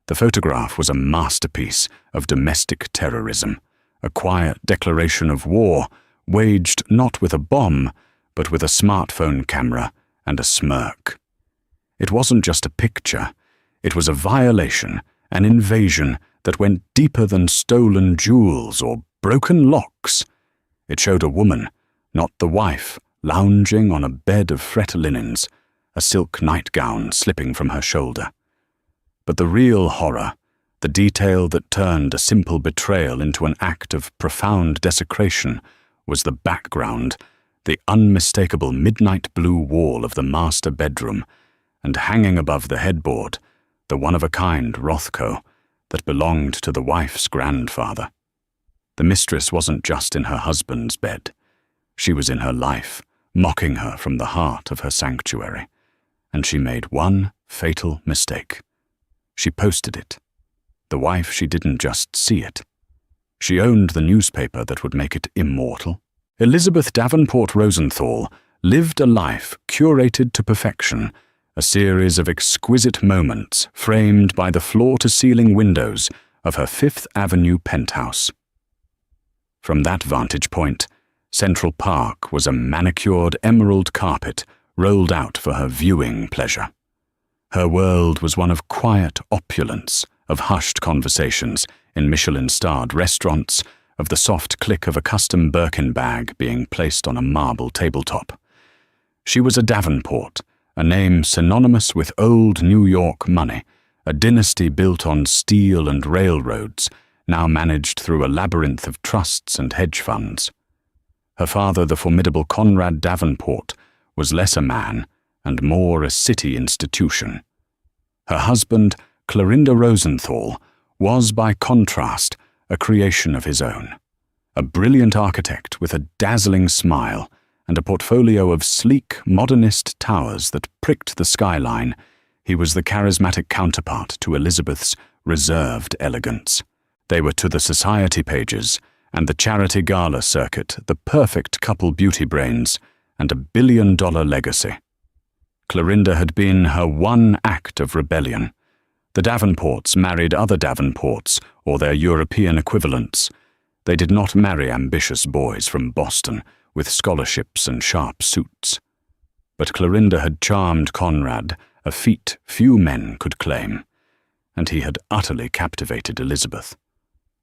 The photograph was a masterpiece of domestic terrorism, a quiet declaration of war waged not with a bomb, but with a smartphone camera and a smirk. It wasn't just a picture. It was a violation, an invasion that went deeper than stolen jewels or broken locks. It showed a woman, not the wife, lounging on a bed of fret linens, a silk nightgown slipping from her shoulder. But the real horror, the detail that turned a simple betrayal into an act of profound desecration, was the background, the unmistakable midnight blue wall of the master bedroom, and hanging above the headboard, the one-of-a-kind Rothko that belonged to the wife's grandfather. The mistress wasn't just in her husband's bed. She was in her life, mocking her from the heart of her sanctuary. And she made one fatal mistake. She posted it. The wife, she didn't just see it. She owned the newspaper that would make it immortal. Elizabeth Davenport Rosenthal lived a life curated to perfection, a series of exquisite moments framed by the floor-to-ceiling windows of her Fifth Avenue penthouse. From that vantage point, Central Park was a manicured emerald carpet rolled out for her viewing pleasure. Her world was one of quiet opulence, of hushed conversations in Michelin-starred restaurants, of the soft click of a custom Birkin bag being placed on a marble tabletop. She was a Davenport, a name synonymous with old New York money, a dynasty built on steel and railroads, now managed through a labyrinth of trusts and hedge funds. Her father, the formidable Conrad Davenport, was less a man and more a city institution. Her husband, Clorinda Rosenthal, was by contrast a creation of his own. A brilliant architect with a dazzling smile and a portfolio of sleek, modernist towers that pricked the skyline, he was the charismatic counterpart to Elizabeth's reserved elegance. They were to the society pages and the charity gala circuit the perfect couple beauty brains and a billion-dollar legacy. Clorinda had been her one act of rebellion. The Davenports married other Davenports or their European equivalents. They did not marry ambitious boys from Boston with scholarships and sharp suits. But Clorinda had charmed Conrad, a feat few men could claim, and he had utterly captivated Elizabeth.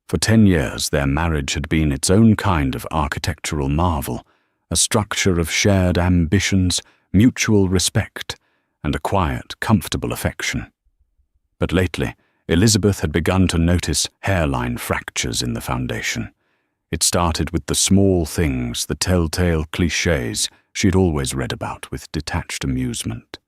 For 10 years their marriage had been its own kind of architectural marvel, a structure of shared ambitions, mutual respect, and a quiet, comfortable affection. But lately, Elizabeth had begun to notice hairline fractures in the foundation. It started with the small things, the telltale clichés she had always read about with detached amusement.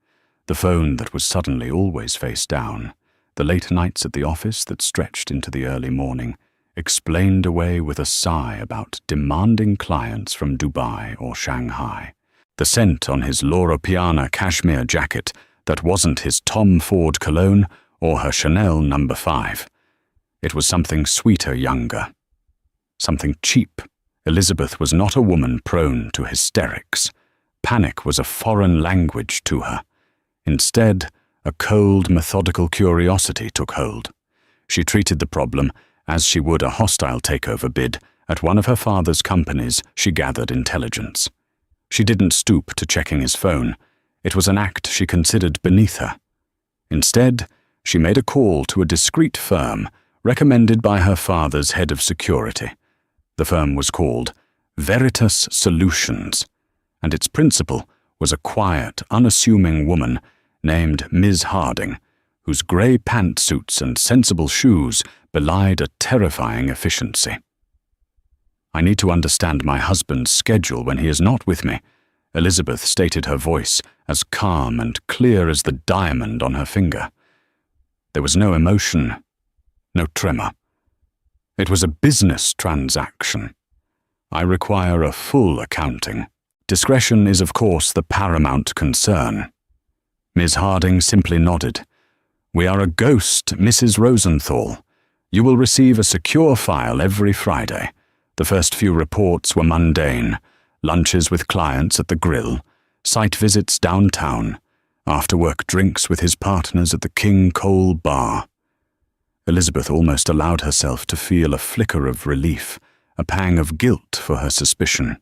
The phone that was suddenly always face down, the late nights at the office that stretched into the early morning, explained away with a sigh about demanding clients from Dubai or Shanghai. The scent on his Loro Piana cashmere jacket that wasn't his Tom Ford cologne or her Chanel No. 5. It was something sweeter, younger. Something cheap. Elizabeth was not a woman prone to hysterics. Panic was a foreign language to her. Instead, a cold, methodical curiosity took hold. She treated the problem as she would a hostile takeover bid at one of her father's companies. She gathered intelligence. She didn't stoop to checking his phone. It was an act she considered beneath her. Instead, she made a call to a discreet firm recommended by her father's head of security. The firm was called Veritas Solutions, and its principal was a quiet, unassuming woman named Ms. Harding, whose grey pantsuits and sensible shoes belied a terrifying efficiency. "I need to understand my husband's schedule when he is not with me," Elizabeth stated, her voice as calm and clear as the diamond on her finger. There was no emotion, no tremor. It was a business transaction. "I require a full accounting. Discretion is, of course, the paramount concern." Ms. Harding simply nodded. "We are a ghost, Mrs. Rosenthal. You will receive a secure file every Friday. The first few reports were mundane. Lunches with clients at the grill, site visits downtown, after-work drinks with his partners at the King Cole Bar. Elizabeth almost allowed herself to feel a flicker of relief, a pang of guilt for her suspicion.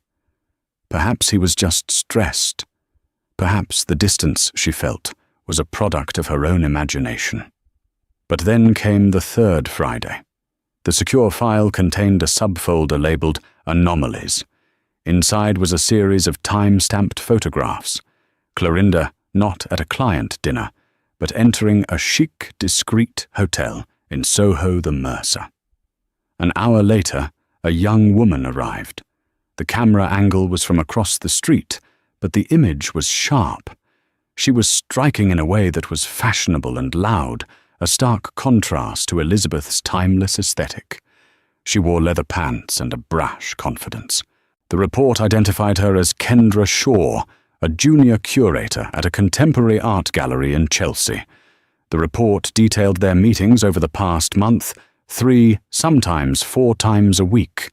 Perhaps he was just stressed. Perhaps the distance she felt was a product of her own imagination. But then came the third Friday. The secure file contained a subfolder labeled Anomalies. Inside was a series of time-stamped photographs. Clorinda not at a client dinner, but entering a chic, discreet hotel in Soho the Mercer. An hour later, a young woman arrived. The camera angle was from across the street, but the image was sharp. She was striking in a way that was fashionable and loud, a stark contrast to Elizabeth's timeless aesthetic. She wore leather pants and a brash confidence. The report identified her as Kendra Shaw, a junior curator at a contemporary art gallery in Chelsea. The report detailed their meetings over the past month, 3, sometimes 4 times a week.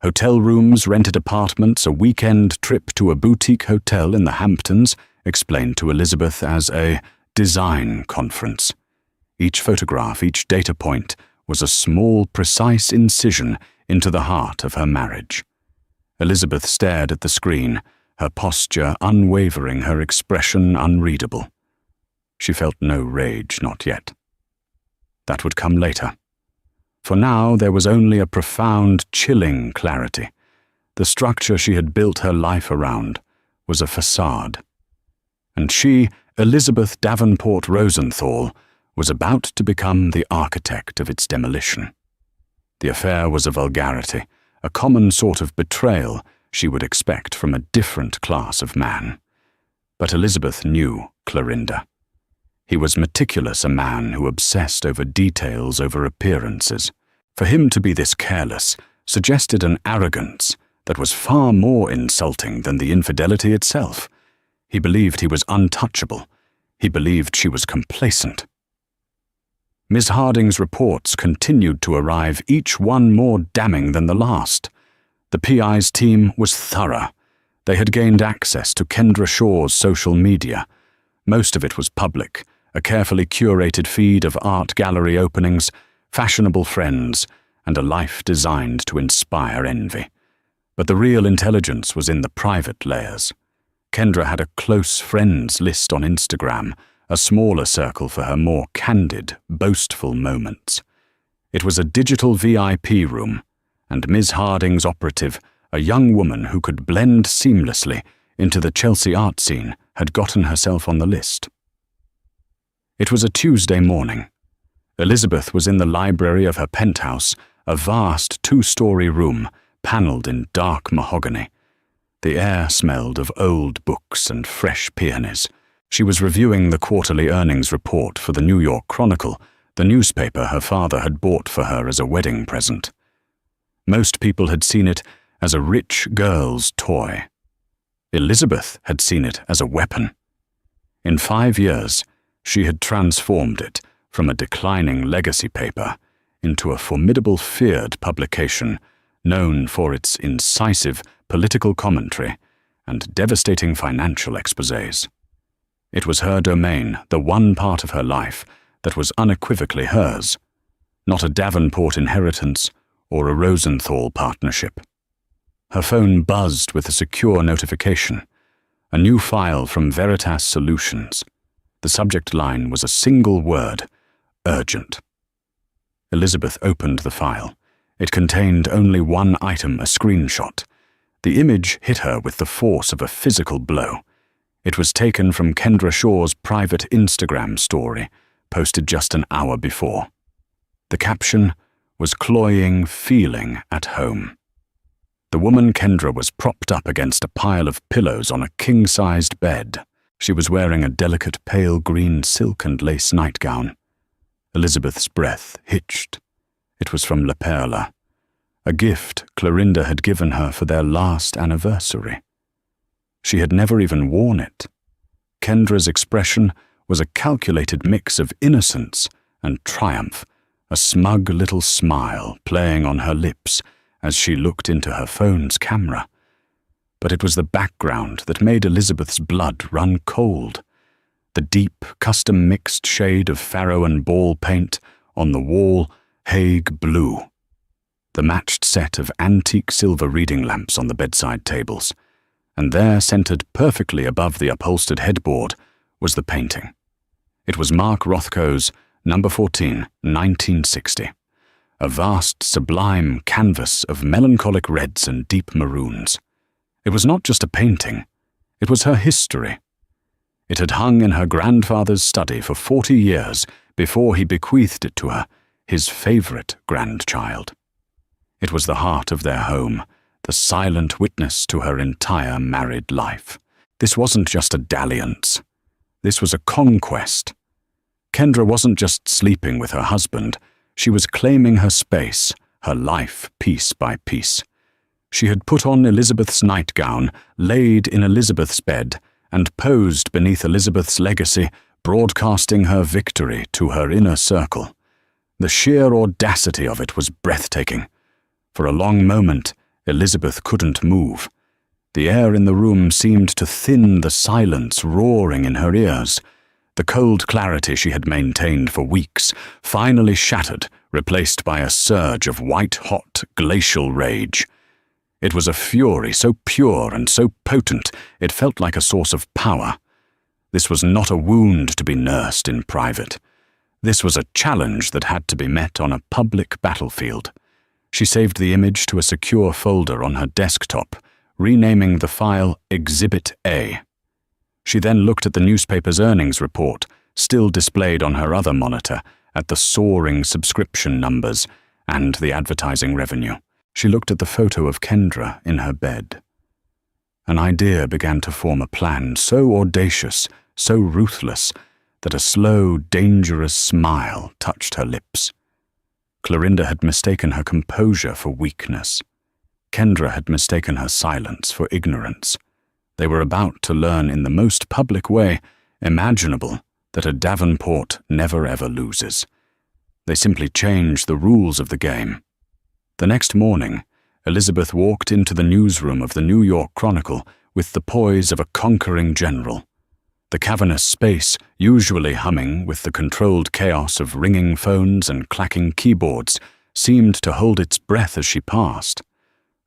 Hotel rooms, rented apartments, a weekend trip to a boutique hotel in the Hamptons, explained to Elizabeth as a design conference. Each photograph, each data point, was a small, precise incision into the heart of her marriage. Elizabeth stared at the screen, her posture unwavering, her expression unreadable. She felt no rage, not yet. That would come later. For now, there was only a profound, chilling clarity. The structure she had built her life around was a facade. And she, Elizabeth Davenport Rosenthal, was about to become the architect of its demolition. The affair was a vulgarity, a common sort of betrayal she would expect from a different class of man. But Elizabeth knew Clorinda. He was meticulous, a man who obsessed over details, over appearances. For him to be this careless suggested an arrogance that was far more insulting than the infidelity itself. He believed he was untouchable. He believed she was complacent. Ms. Harding's reports continued to arrive, each one more damning than the last. The PI's team was thorough. They had gained access to Kendra Shaw's social media. Most of it was public, a carefully curated feed of art gallery openings, fashionable friends, and a life designed to inspire envy. But the real intelligence was in the private layers. Kendra had a close friends list on Instagram, a smaller circle for her more candid, boastful moments. It was a digital VIP room, and Ms. Harding's operative, a young woman who could blend seamlessly into the Chelsea art scene, had gotten herself on the list. It was a Tuesday morning. Elizabeth was in the library of her penthouse, a vast 2-story room, panelled in dark mahogany. The air smelled of old books and fresh peonies. She was reviewing the quarterly earnings report for the New York Chronicle, the newspaper her father had bought for her as a wedding present. Most people had seen it as a rich girl's toy. Elizabeth had seen it as a weapon. In 5 years, she had transformed it from a declining legacy paper into a formidable, feared publication known for its incisive political commentary and devastating financial exposés. It was her domain, the one part of her life that was unequivocally hers, not a Davenport inheritance or a Rosenthal partnership. Her phone buzzed with a secure notification, a new file from Veritas Solutions. The subject line was a single word: urgent. Elizabeth opened the file. It contained only one item, a screenshot. The image hit her with the force of a physical blow. It was taken from Kendra Shaw's private Instagram story, posted just an hour before. The caption was cloying, feeling at home. The woman Kendra was propped up against a pile of pillows on a king-sized bed. She was wearing a delicate pale green silk and lace nightgown. Elizabeth's breath hitched. It was from La Perla, a gift Clorinda had given her for their last anniversary. She had never even worn it. Kendra's expression was a calculated mix of innocence and triumph, a smug little smile playing on her lips as she looked into her phone's camera. But it was the background that made Elizabeth's blood run cold. The deep, custom-mixed shade of Pharaoh and ball paint On the wall, Hague blue. The matched set of antique silver reading lamps on the bedside tables, and there, centered perfectly above the upholstered headboard, was the painting. It was Mark Rothko's No. 14, 1960. A vast, sublime canvas of melancholic reds and deep maroons. It was not just a painting, it was her history. It had hung in her grandfather's study for 40 years before he bequeathed it to her, his favorite grandchild. It was the heart of their home, the silent witness to her entire married life. This wasn't just a dalliance. This was a conquest. Kendra wasn't just sleeping with her husband, she was claiming her space, her life, piece by piece. She had put on Elizabeth's nightgown, laid in Elizabeth's bed, and posed beneath Elizabeth's legacy, broadcasting her victory to her inner circle. The sheer audacity of it was breathtaking. For a long moment, Elizabeth couldn't move. The air in the room seemed to thin the silence roaring in her ears. The cold clarity she had maintained for weeks finally shattered, replaced by a surge of white-hot glacial rage. It was a fury so pure and so potent it felt like a source of power. This was not a wound to be nursed in private. This was a challenge that had to be met on a public battlefield. She saved the image to a secure folder on her desktop, renaming the file Exhibit A. She then looked at the newspaper's earnings report, still displayed on her other monitor, at the soaring subscription numbers and the advertising revenue. She looked at the photo of Kendra in her bed. An idea began to form a plan so audacious, so ruthless, that a slow, dangerous smile touched her lips. Clorinda had mistaken her composure for weakness. Kendra had mistaken her silence for ignorance. They were about to learn in the most public way imaginable that a Davenport never ever loses. They simply changed the rules of the game. The next morning, Elizabeth walked into the newsroom of the New York Chronicle with the poise of a conquering general. The cavernous space, usually humming with the controlled chaos of ringing phones and clacking keyboards, seemed to hold its breath as she passed.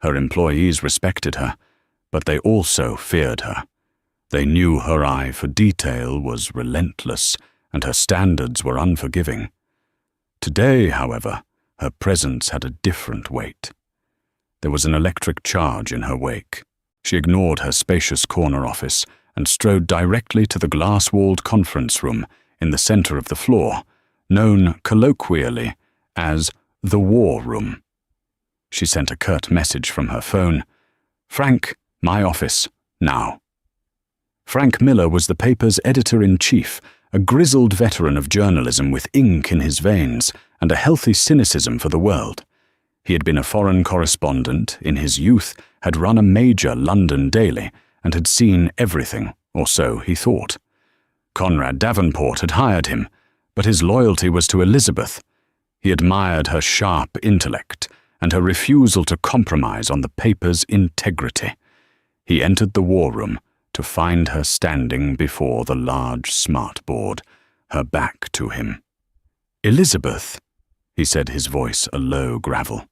Her employees respected her, but they also feared her. They knew her eye for detail was relentless, and her standards were unforgiving. Today, however, her presence had a different weight. There was an electric charge in her wake. She ignored her spacious corner office and strode directly to the glass-walled conference room in the center of the floor, known colloquially as the War Room. She sent a curt message from her phone. "Frank, my office, now." Frank Miller was the paper's editor-in-chief, a grizzled veteran of journalism with ink in his veins and a healthy cynicism for the world. He had been a foreign correspondent, in his youth, had run a major London daily, and had seen everything, or so he thought. Conrad Davenport had hired him, but his loyalty was to Elizabeth. He admired her sharp intellect and her refusal to compromise on the paper's integrity. He entered the war room to find her standing before the large smart board, her back to him. "Elizabeth," he said, his voice a low gravel.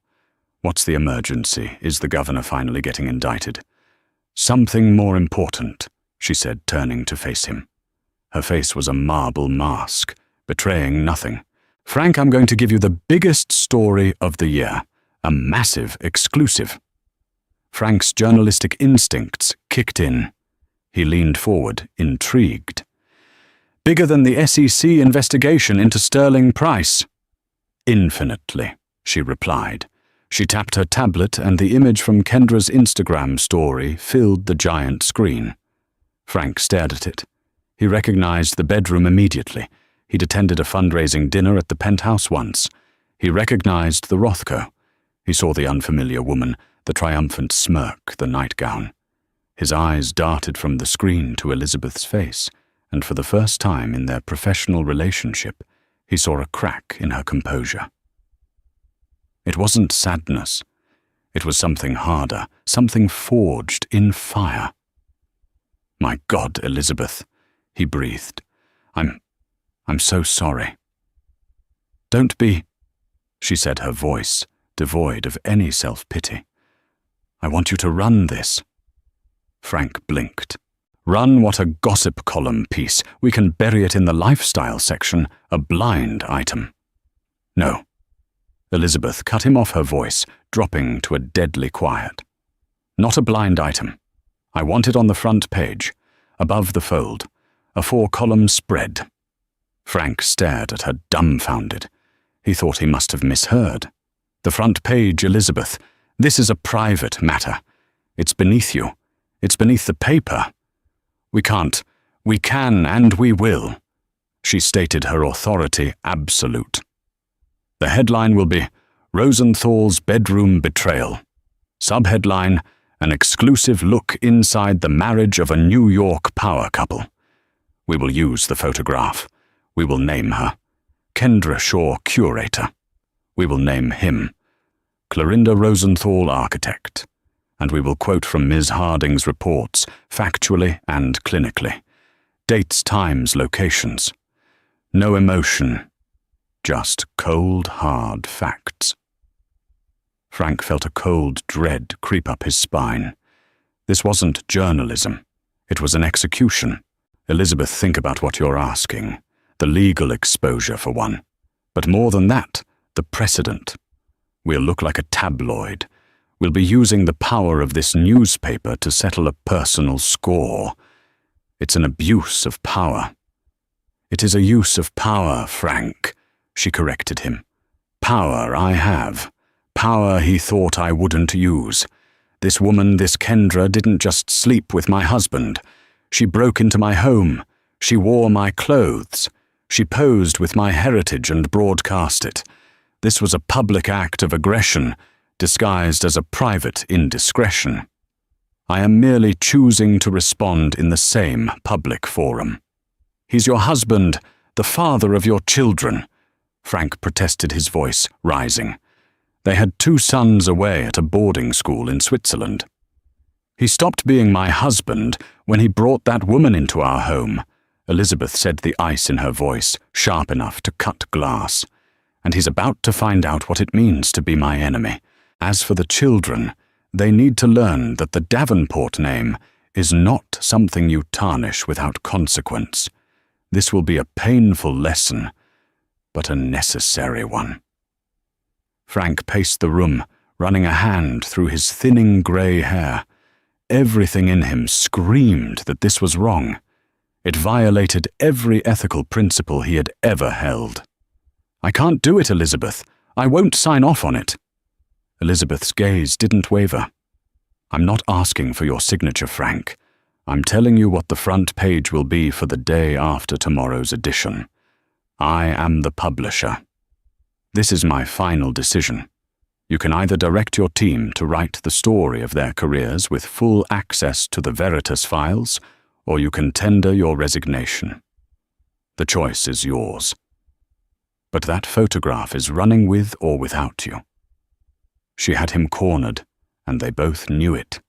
"What's the emergency? Is the governor finally getting indicted?" "Something more important," she said, turning to face him. Her face was a marble mask, betraying nothing. "Frank, I'm going to give you the biggest story of the year, a massive exclusive." Frank's journalistic instincts kicked in. He leaned forward, intrigued. "Bigger than the SEC investigation into Sterling Price." "Infinitely," she replied. She tapped her tablet and the image from Kendra's Instagram story filled the giant screen. Frank stared at it. He recognized the bedroom immediately. He'd attended a fundraising dinner at the penthouse once. He recognized the Rothko. He saw the unfamiliar woman, the triumphant smirk, the nightgown. His eyes darted from the screen to Elizabeth's face, and for the first time in their professional relationship, he saw a crack in her composure. It wasn't sadness. It was something harder, something forged in fire. "My God, Elizabeth," he breathed. I'm so sorry." "Don't be," she said, her voice devoid of any self-pity. "I want you to run this." Frank blinked. "Run what a gossip column piece. We can bury it in the lifestyle section, a blind item." "No." Elizabeth cut him off, her voice dropping to a deadly quiet. "Not a blind item. I want it on the front page, above the fold, a 4-column spread." Frank stared at her, dumbfounded. He thought he must have misheard. "The front page, Elizabeth. This is a private matter. It's beneath you. It's beneath the paper. We can't. We can and we will." She stated her authority absolute. The headline will be "Rosenthal's Bedroom Betrayal." Subheadline, "An exclusive look inside the marriage of a New York power couple." We will use the photograph. We will name her. Kendra Shaw, curator. We will name him. Clorinda Rosenthal, architect. And we will quote from Ms. Harding's reports, factually and clinically. Dates, times, locations. No emotion. Just cold, hard facts. Frank felt a cold dread creep up his spine. This wasn't journalism. It was an execution. Elizabeth, think about what you're asking. The legal exposure, for one. But more than that, the precedent. We'll look like a tabloid. We'll be using the power of this newspaper to settle a personal score. It's an abuse of power. "It is a use of power, Frank," she corrected him. "Power I have. Power he thought I wouldn't use. This woman, this Kendra, didn't just sleep with my husband. She broke into my home. She wore my clothes. She posed with my heritage and broadcast it. This was a public act of aggression, disguised as a private indiscretion. I am merely choosing to respond in the same public forum." "He's your husband, the father of your children," Frank protested, his voice rising. "They had 2 sons away at a boarding school in Switzerland." "He stopped being my husband when he brought that woman into our home," Elizabeth said, the ice in her voice sharp enough to cut glass. "And he's about to find out what it means to be my enemy. As for the children, they need to learn that the Davenport name is not something you tarnish without consequence. This will be a painful lesson, but a necessary one." Frank paced the room, running a hand through his thinning grey hair. Everything in him screamed that this was wrong. It violated every ethical principle he had ever held. "I can't do it, Elizabeth. I won't sign off on it." Elizabeth's gaze didn't waver. "I'm not asking for your signature, Frank. I'm telling you what the front page will be for the day after tomorrow's edition. I am the publisher. This is my final decision. You can either direct your team to write the story of their careers with full access to the Veritas files, or you can tender your resignation. The choice is yours. But that photograph is running with or without you." She had him cornered, and they both knew it.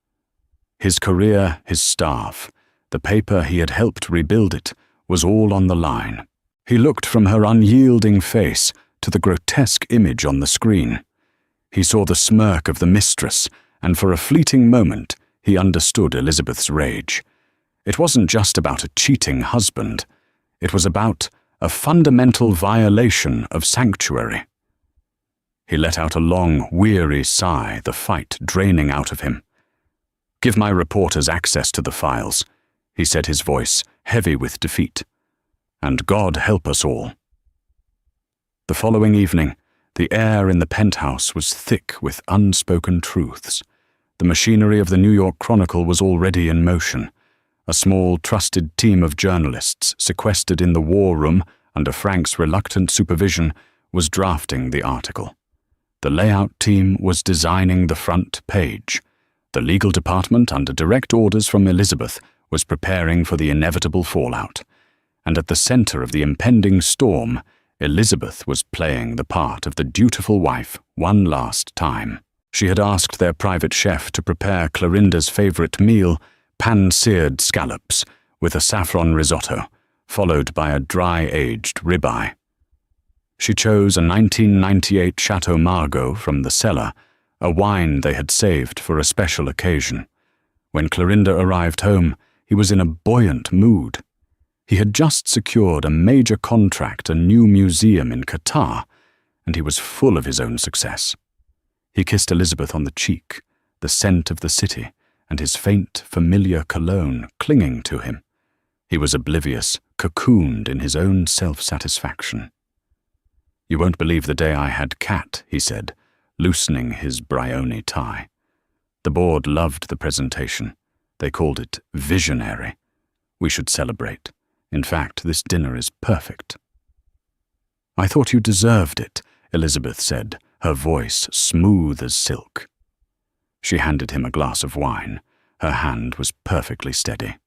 His career, his staff, the paper he had helped rebuild it, was all on the line. He looked from her unyielding face to the grotesque image on the screen. He saw the smirk of the mistress, and for a fleeting moment he understood Elizabeth's rage. It wasn't just about a cheating husband. It was about a fundamental violation of sanctuary. He let out a long, weary sigh, the fight draining out of him. "Give my reporters access to the files," he said, his voice heavy with defeat. "And God help us all." The following evening, the air in the penthouse was thick with unspoken truths. The machinery of the New York Chronicle was already in motion. A small, trusted team of journalists sequestered in the war room under Frank's reluctant supervision was drafting the article. The layout team was designing the front page. The legal department, under direct orders from Elizabeth, was preparing for the inevitable fallout. And at the center of the impending storm, Elizabeth was playing the part of the dutiful wife one last time. She had asked their private chef to prepare Clorinda's favorite meal, pan-seared scallops, with a saffron risotto, followed by a dry-aged ribeye. She chose a 1998 Chateau Margaux from the cellar, a wine they had saved for a special occasion. When Clorinda arrived home, he was in a buoyant mood. He had just secured a major contract, a new museum in Qatar, and he was full of his own success. He kissed Elizabeth on the cheek, the scent of the city, and his faint, familiar cologne clinging to him. He was oblivious, cocooned in his own self-satisfaction. "You won't believe the day I had Kat," he said, loosening his Brioni tie. The board loved the presentation. They called it visionary. We should celebrate. In fact, this dinner is perfect. "I thought you deserved it," Elizabeth said, her voice smooth as silk. She handed him a glass of wine. Her hand was perfectly steady.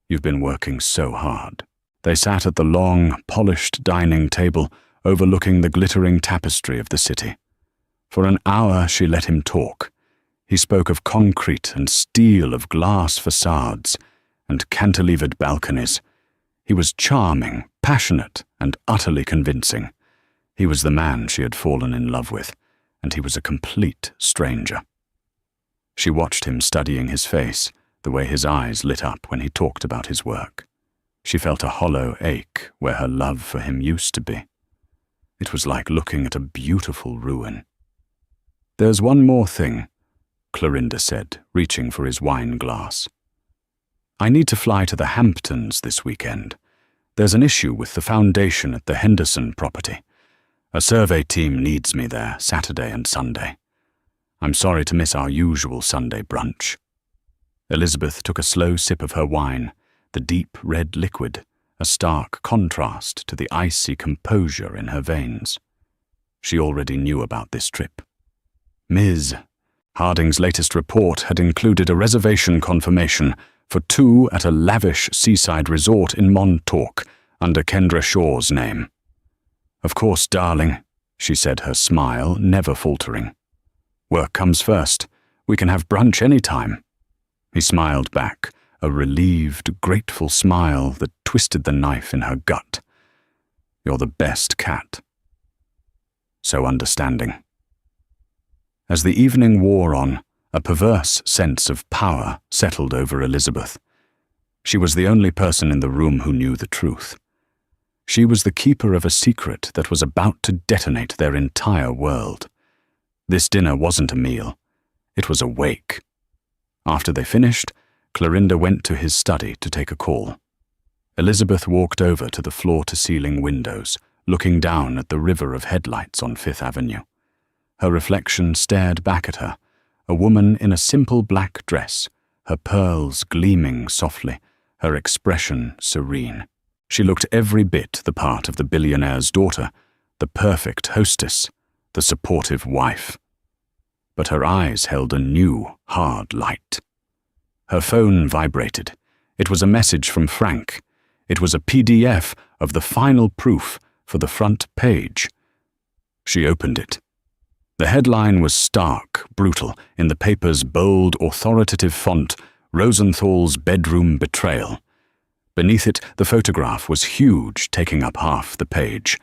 "You've been working so hard." They sat at the long, polished dining table, overlooking the glittering tapestry of the city. For an hour she let him talk. He spoke of concrete and steel, of glass facades and cantilevered balconies. He was charming, passionate, and utterly convincing. He was the man she had fallen in love with, and he was a complete stranger. She watched him studying his face, the way his eyes lit up when he talked about his work. She felt a hollow ache where her love for him used to be. It was like looking at a beautiful ruin. "There's one more thing," Clorinda said, reaching for his wine glass. "I need to fly to the Hamptons this weekend. There's an issue with the foundation at the Henderson property. A survey team needs me there Saturday and Sunday. I'm sorry to miss our usual Sunday brunch." Elizabeth took a slow sip of her wine, the deep red liquid, a stark contrast to the icy composure in her veins. She already knew about this trip. Ms. Harding's latest report had included a reservation confirmation for 2 at a lavish seaside resort in Montauk under Kendra Shaw's name. "Of course, darling," she said, her smile never faltering. "Work comes first. We can have brunch any time." He smiled back, a relieved, grateful smile that twisted the knife in her gut. "You're the best, Kat." So understanding. As the evening wore on, a perverse sense of power settled over Elizabeth. She was the only person in the room who knew the truth. She was the keeper of a secret that was about to detonate their entire world. This dinner wasn't a meal. It was a wake. After they finished, Clorinda went to his study to take a call. Elizabeth walked over to the floor-to-ceiling windows, looking down at the river of headlights on Fifth Avenue. Her reflection stared back at her, a woman in a simple black dress, her pearls gleaming softly, her expression serene. She looked every bit the part of the billionaire's daughter, the perfect hostess, the supportive wife. But her eyes held a new, hard light. Her phone vibrated. It was a message from Frank. It was a PDF of the final proof for the front page. She opened it. The headline was stark, brutal, in the paper's bold, authoritative font, Rosenthal's bedroom betrayal. Beneath it, the photograph was huge, taking up half the page.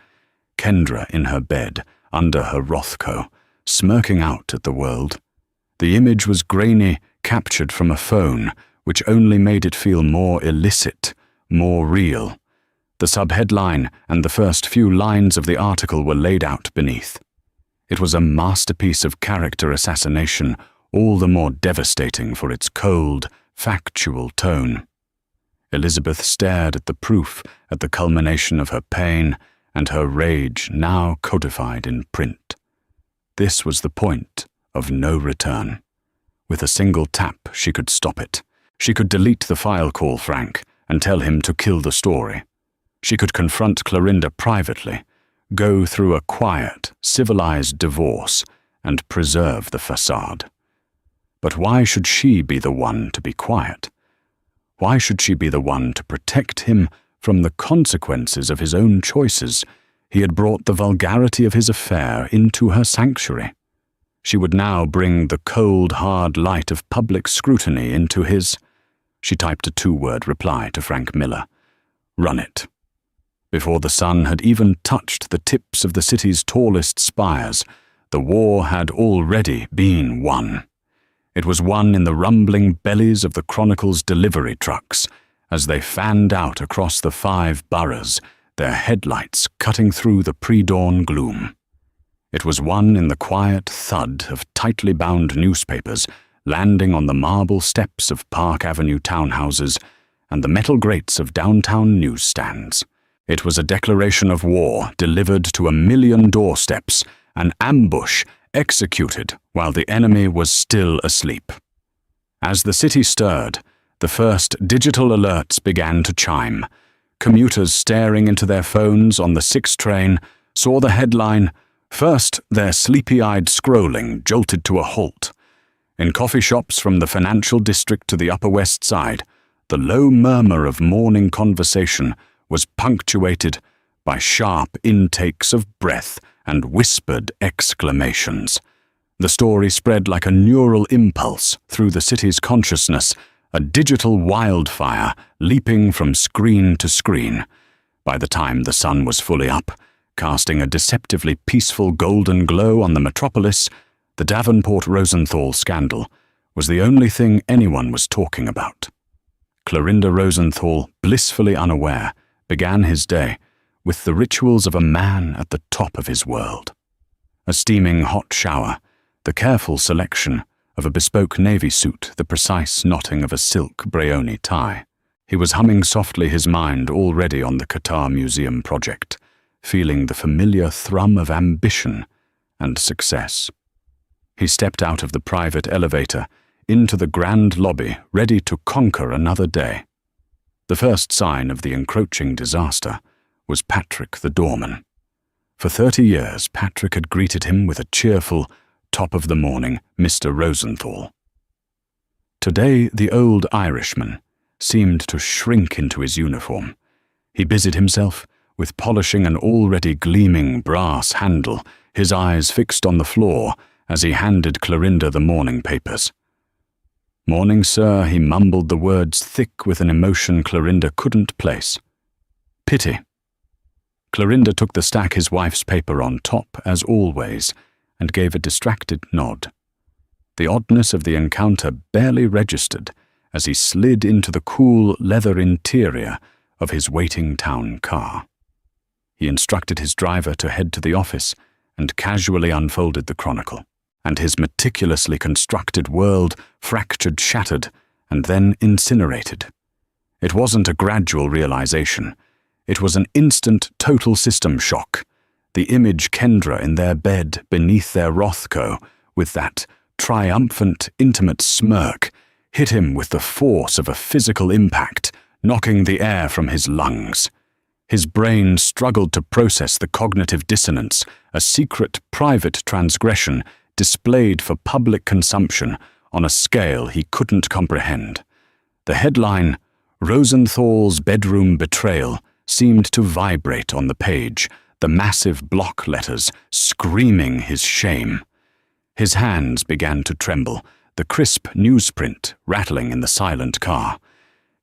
Kendra in her bed, under her Rothko, smirking out at the world. The image was grainy, captured from a phone, which only made it feel more illicit, more real. The subheadline and the first few lines of the article were laid out beneath. It was a masterpiece of character assassination, all the more devastating for its cold, factual tone. Elizabeth stared at the proof, at the culmination of her pain and her rage now codified in print. This was the point of no return. With a single tap, she could stop it. She could delete the file, call Frank, and tell him to kill the story. She could confront Clorinda privately, go through a quiet, civilized divorce, and preserve the facade. But why should she be the one to be quiet? Why should she be the one to protect him from the consequences of his own choices? He had brought the vulgarity of his affair into her sanctuary. She would now bring the cold, hard light of public scrutiny into his... She typed a 2-word reply to Frank Miller. "Run it." Before the sun had even touched the tips of the city's tallest spires, the war had already been won. It was won in the rumbling bellies of the Chronicle's delivery trucks as they fanned out across the 5 boroughs, their headlights cutting through the pre-dawn gloom. It was won in the quiet thud of tightly bound newspapers landing on the marble steps of Park Avenue townhouses and the metal grates of downtown newsstands. It was a declaration of war delivered to 1 million doorsteps, an ambush executed while the enemy was still asleep. As the city stirred, the first digital alerts began to chime. Commuters staring into their phones on the 6 train saw the headline. First, their sleepy-eyed scrolling jolted to a halt. In coffee shops from the financial district to the Upper West Side, the low murmur of morning conversation was punctuated by sharp intakes of breath and whispered exclamations. The story spread like a neural impulse through the city's consciousness, a digital wildfire leaping from screen to screen. By the time the sun was fully up, casting a deceptively peaceful golden glow on the metropolis, the Davenport-Rosenthal scandal was the only thing anyone was talking about. Clorinda Rosenthal, blissfully unaware, began his day with the rituals of a man at the top of his world. A steaming hot shower, the careful selection of a bespoke navy suit, the precise knotting of a silk Brioni tie. He was humming softly, his mind already on the Qatar Museum project, feeling the familiar thrum of ambition and success. He stepped out of the private elevator into the grand lobby, ready to conquer another day. The first sign of the encroaching disaster was Patrick the doorman. For 30 years, Patrick had greeted him with a cheerful, top-of-the-morning Mr. Rosenthal. Today, the old Irishman seemed to shrink into his uniform. He busied himself with polishing an already gleaming brass handle, his eyes fixed on the floor as he handed Clorinda the morning papers. "Morning, sir," he mumbled the words thick with an emotion Clorinda couldn't place. "Pity." Clorinda took the stack his wife's paper on top, as always, and gave a distracted nod. The oddness of the encounter barely registered as he slid into the cool leather interior of his waiting town car. He instructed his driver to head to the office and casually unfolded the Chronicle, and his meticulously constructed world fractured, shattered, and then incinerated. It wasn't a gradual realization. It was an instant total system shock. The image Kendra in their bed beneath their Rothko, with that triumphant, intimate smirk, hit him with the force of a physical impact, knocking the air from his lungs. His brain struggled to process the cognitive dissonance, a secret, private transgression displayed for public consumption on a scale he couldn't comprehend. The headline, "Rosenthal's Bedroom Betrayal," seemed to vibrate on the page, the massive block letters screaming his shame. His hands began to tremble, the crisp newsprint rattling in the silent car.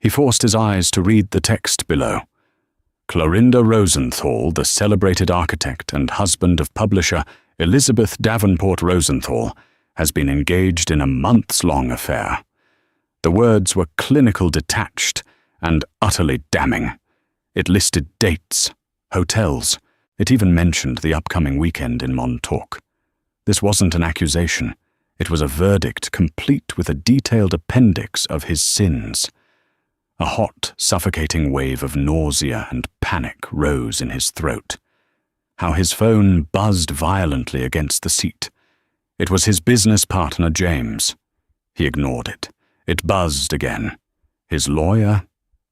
He forced his eyes to read the text below. Clorinda Rosenthal, the celebrated architect and husband of publisher Elizabeth Davenport Rosenthal, has been engaged in a months-long affair. The words were clinical, detached, and utterly damning. It listed dates, hotels. It even mentioned the upcoming weekend in Montauk. This wasn't an accusation. It was a verdict complete with a detailed appendix of his sins. A hot, suffocating wave of nausea and panic rose in his throat. How his phone buzzed violently against the seat. It was his business partner, James. He ignored it. It buzzed again. His lawyer,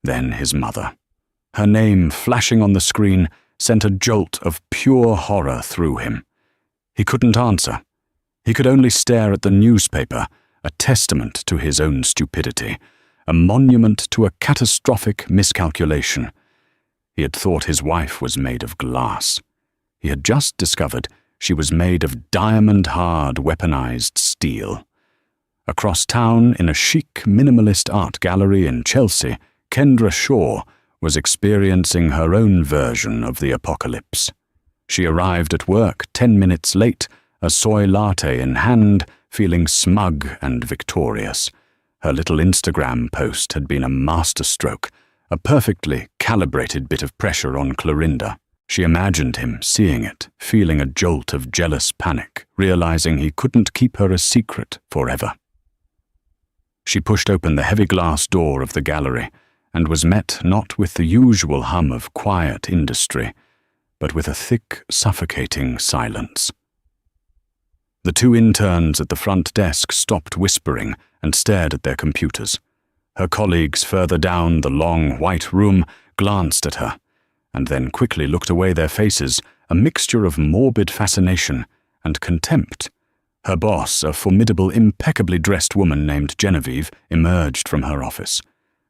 then his mother. Her name flashing on the screen sent a jolt of pure horror through him. He couldn't answer. He could only stare at the newspaper, a testament to his own stupidity, a monument to a catastrophic miscalculation. He had thought his wife was made of glass. He had just discovered she was made of diamond-hard weaponized steel. Across town, in a chic, minimalist art gallery in Chelsea, Kendra Shaw was experiencing her own version of the apocalypse. She arrived at work 10 minutes late, a soy latte in hand, feeling smug and victorious. Her little Instagram post had been a masterstroke, a perfectly calibrated bit of pressure on Clorinda. She imagined him seeing it, feeling a jolt of jealous panic, realizing he couldn't keep her a secret forever. She pushed open the heavy glass door of the gallery and was met not with the usual hum of quiet industry, but with a thick, suffocating silence. The two interns at the front desk stopped whispering and stared at their computers. Her colleagues further down the long, white room glanced at her, and then quickly looked away, their faces a mixture of morbid fascination and contempt. Her boss, a formidable, impeccably dressed woman named Genevieve, emerged from her office.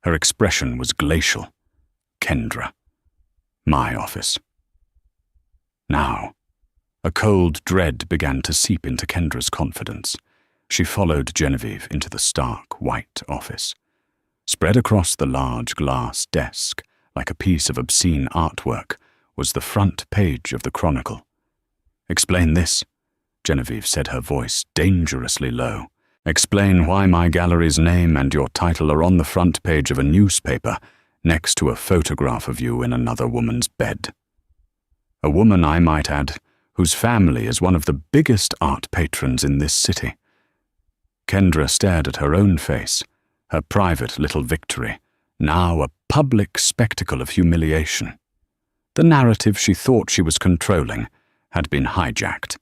Her expression was glacial. Kendra. My office. Now, a cold dread began to seep into Kendra's confidence. She followed Genevieve into the stark, white office. Spread across the large glass desk, like a piece of obscene artwork, was the front page of the Chronicle. "Explain this," Genevieve said, her voice dangerously low. "Explain why my gallery's name and your title are on the front page of a newspaper, next to a photograph of you in another woman's bed. A woman, I might add, whose family is one of the biggest art patrons in this city." Kendra stared at her own face, her private little victory, now a public spectacle of humiliation. The narrative she thought she was controlling had been hijacked.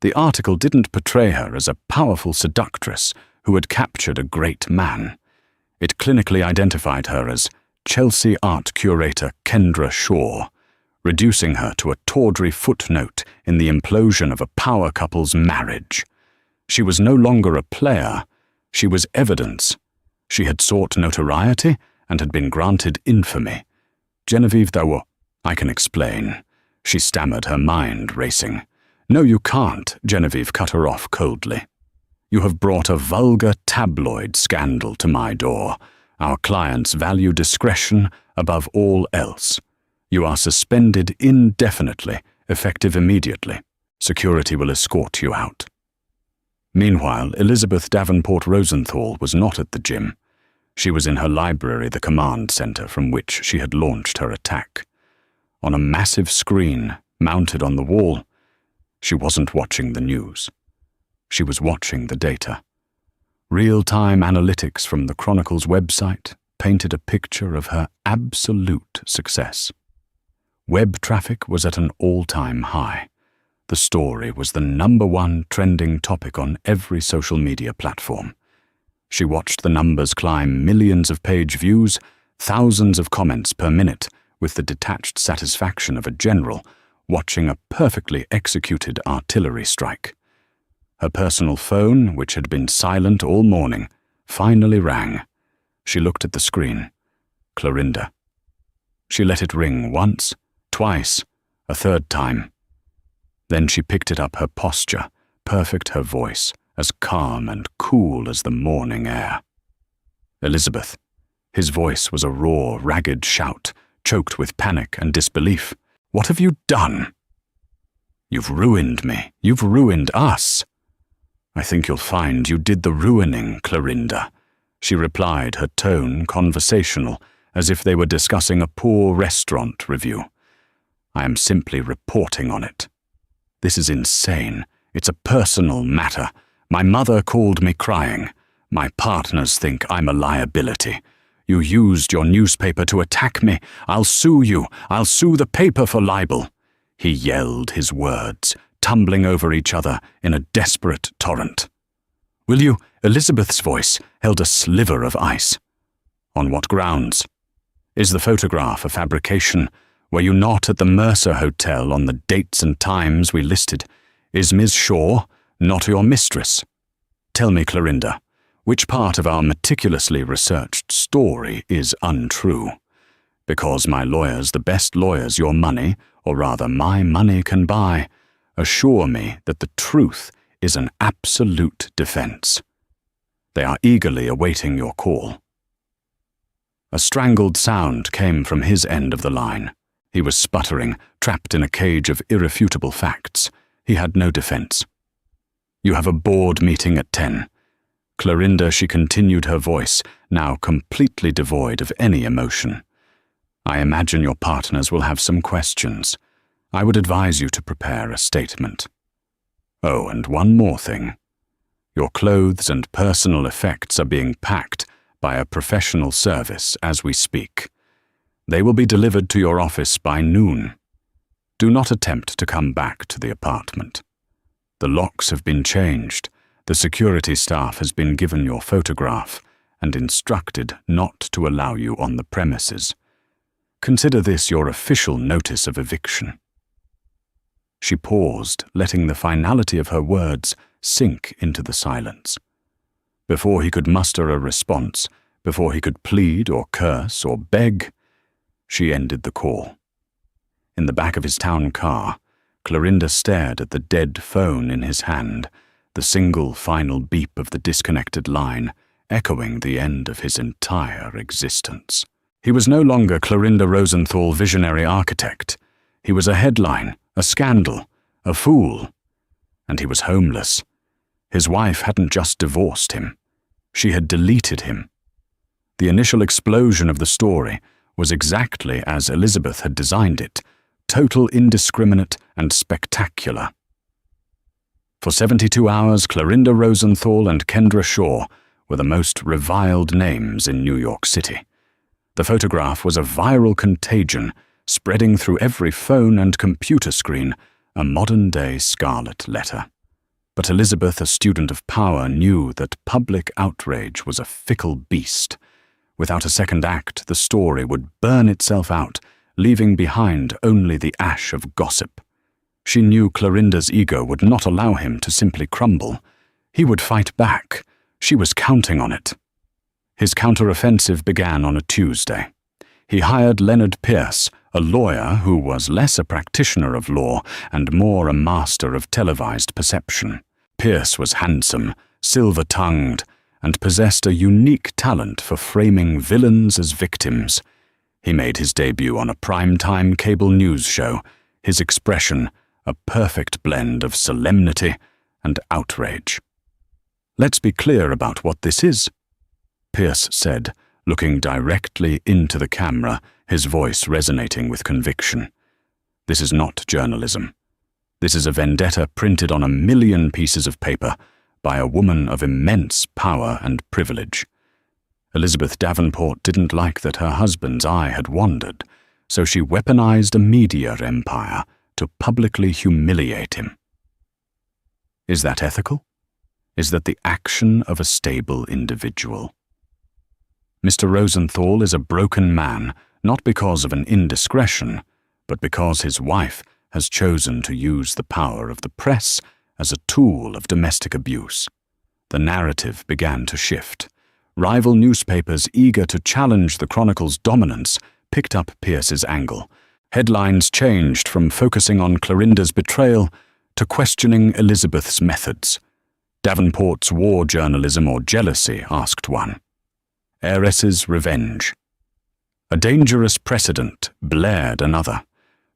The article didn't portray her as a powerful seductress who had captured a great man. It clinically identified her as Chelsea art curator Kendra Shaw, reducing her to a tawdry footnote in the implosion of a power couple's marriage. She was no longer a player, she was evidence. She had sought notoriety and had been granted infamy. "Genevieve, I can explain," she stammered, her mind racing. "No, you can't," Genevieve cut her off coldly. "You have brought a vulgar tabloid scandal to my door. Our clients value discretion above all else. You are suspended indefinitely, effective immediately. Security will escort you out." Meanwhile, Elizabeth Davenport Rosenthal was not at the gym. She was in her library, the command center from which she had launched her attack. On a massive screen mounted on the wall, she wasn't watching the news. She was watching the data. Real-time analytics from the Chronicle's website painted a picture of her absolute success. Web traffic was at an all-time high. The story was the #1 trending topic on every social media platform. She watched the numbers climb, millions of page views, thousands of comments per minute, with the detached satisfaction of a general watching a perfectly executed artillery strike. Her personal phone, which had been silent all morning, finally rang. She looked at the screen. Clorinda. She let it ring once, twice, a third time. Then she picked it up, her posture, perfect, her voice, as calm and cool as the morning air. "Elizabeth." His voice was a raw, ragged shout, choked with panic and disbelief. "What have you done?" "You've ruined me. You've ruined us." "I think you'll find you did the ruining, Clorinda," she replied, her tone conversational, as if they were discussing a poor restaurant review. "I am simply reporting on it. This is insane. It's a personal matter. My mother called me crying. My partners think I'm a liability. You used your newspaper to attack me. I'll sue you. I'll sue the paper for libel." He yelled his words, tumbling over each other in a desperate torrent. "Will you?" Elizabeth's voice held a sliver of ice. "On what grounds? Is the photograph a fabrication? Were you not at the Mercer Hotel on the dates and times we listed? Is Ms. Shaw not your mistress? Tell me, Clorinda, which part of our meticulously researched story is untrue? Because my lawyers, the best lawyers your money, or rather my money can buy, assure me that the truth is an absolute defense. They are eagerly awaiting your call." A strangled sound came from his end of the line. He was sputtering, trapped in a cage of irrefutable facts. He had no defense. "You have a board meeting at 10. Clorinda," she continued, her voice now completely devoid of any emotion. "I imagine your partners will have some questions. I would advise you to prepare a statement. Oh, and one more thing. Your clothes and personal effects are being packed by a professional service as we speak. They will be delivered to your office by noon. Do not attempt to come back to the apartment. The locks have been changed. The security staff has been given your photograph and instructed not to allow you on the premises. Consider this your official notice of eviction." She paused, letting the finality of her words sink into the silence. Before he could muster a response, before he could plead or curse or beg, she ended the call. In the back of his town car, Clorinda stared at the dead phone in his hand, the single final beep of the disconnected line echoing the end of his entire existence. He was no longer Clorinda Rosenthal, visionary architect. He was a headline, a scandal, a fool. And he was homeless. His wife hadn't just divorced him. She had deleted him. The initial explosion of the story was exactly as Elizabeth had designed it, total, indiscriminate, and spectacular. For 72 hours, Clorinda Rosenthal and Kendra Shaw were the most reviled names in New York City. The photograph was a viral contagion, spreading through every phone and computer screen, a modern-day scarlet letter. But Elizabeth, a student of power, knew that public outrage was a fickle beast. Without a second act, the story would burn itself out, leaving behind only the ash of gossip. She knew Clorinda's ego would not allow him to simply crumble. He would fight back. She was counting on it. His counteroffensive began on a Tuesday. He hired Leonard Pierce, a lawyer who was less a practitioner of law and more a master of televised perception. Pierce was handsome, silver-tongued, and possessed a unique talent for framing villains as victims. He made his debut on a primetime cable news show, his expression a perfect blend of solemnity and outrage. "Let's be clear about what this is," Pierce said, looking directly into the camera, his voice resonating with conviction. "This is not journalism. This is a vendetta printed on 1,000,000 pieces of paper by a woman of immense power and privilege." Elizabeth Davenport didn't like that her husband's eye had wandered, so she weaponized a media empire to publicly humiliate him. Is that ethical? Is that the action of a stable individual? Mr. Rosenthal is a broken man, not because of an indiscretion, but because his wife has chosen to use the power of the press as a tool of domestic abuse. The narrative began to shift. Rival newspapers eager to challenge the Chronicle's dominance picked up Pierce's angle. Headlines changed from focusing on Clorinda's betrayal to questioning Elizabeth's methods. Davenport's war journalism or jealousy, asked one. Heiress's revenge. A dangerous precedent, blared another.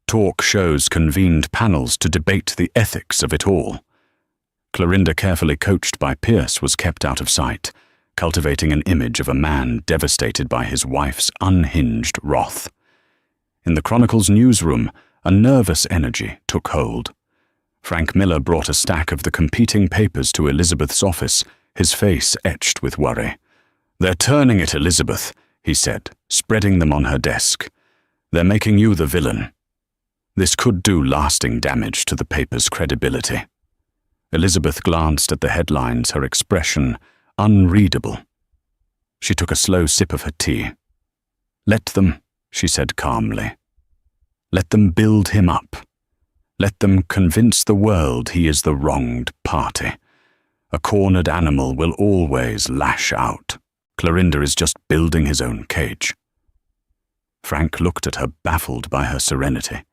Talk shows convened panels to debate the ethics of it all. Clorinda, carefully coached by Pierce, was kept out of sight, cultivating an image of a man devastated by his wife's unhinged wrath. In the Chronicle's newsroom, a nervous energy took hold. Frank Miller brought a stack of the competing papers to Elizabeth's office, his face etched with worry. "They're turning it, Elizabeth," he said, spreading them on her desk. "They're making you the villain. This could do lasting damage to the paper's credibility." Elizabeth glanced at the headlines, her expression unreadable. She took a slow sip of her tea. "Let them," she said calmly. "Let them build him up. Let them convince the world he is the wronged party. A cornered animal will always lash out. Clorinda is just building his own cage." Frank looked at her, baffled by her serenity,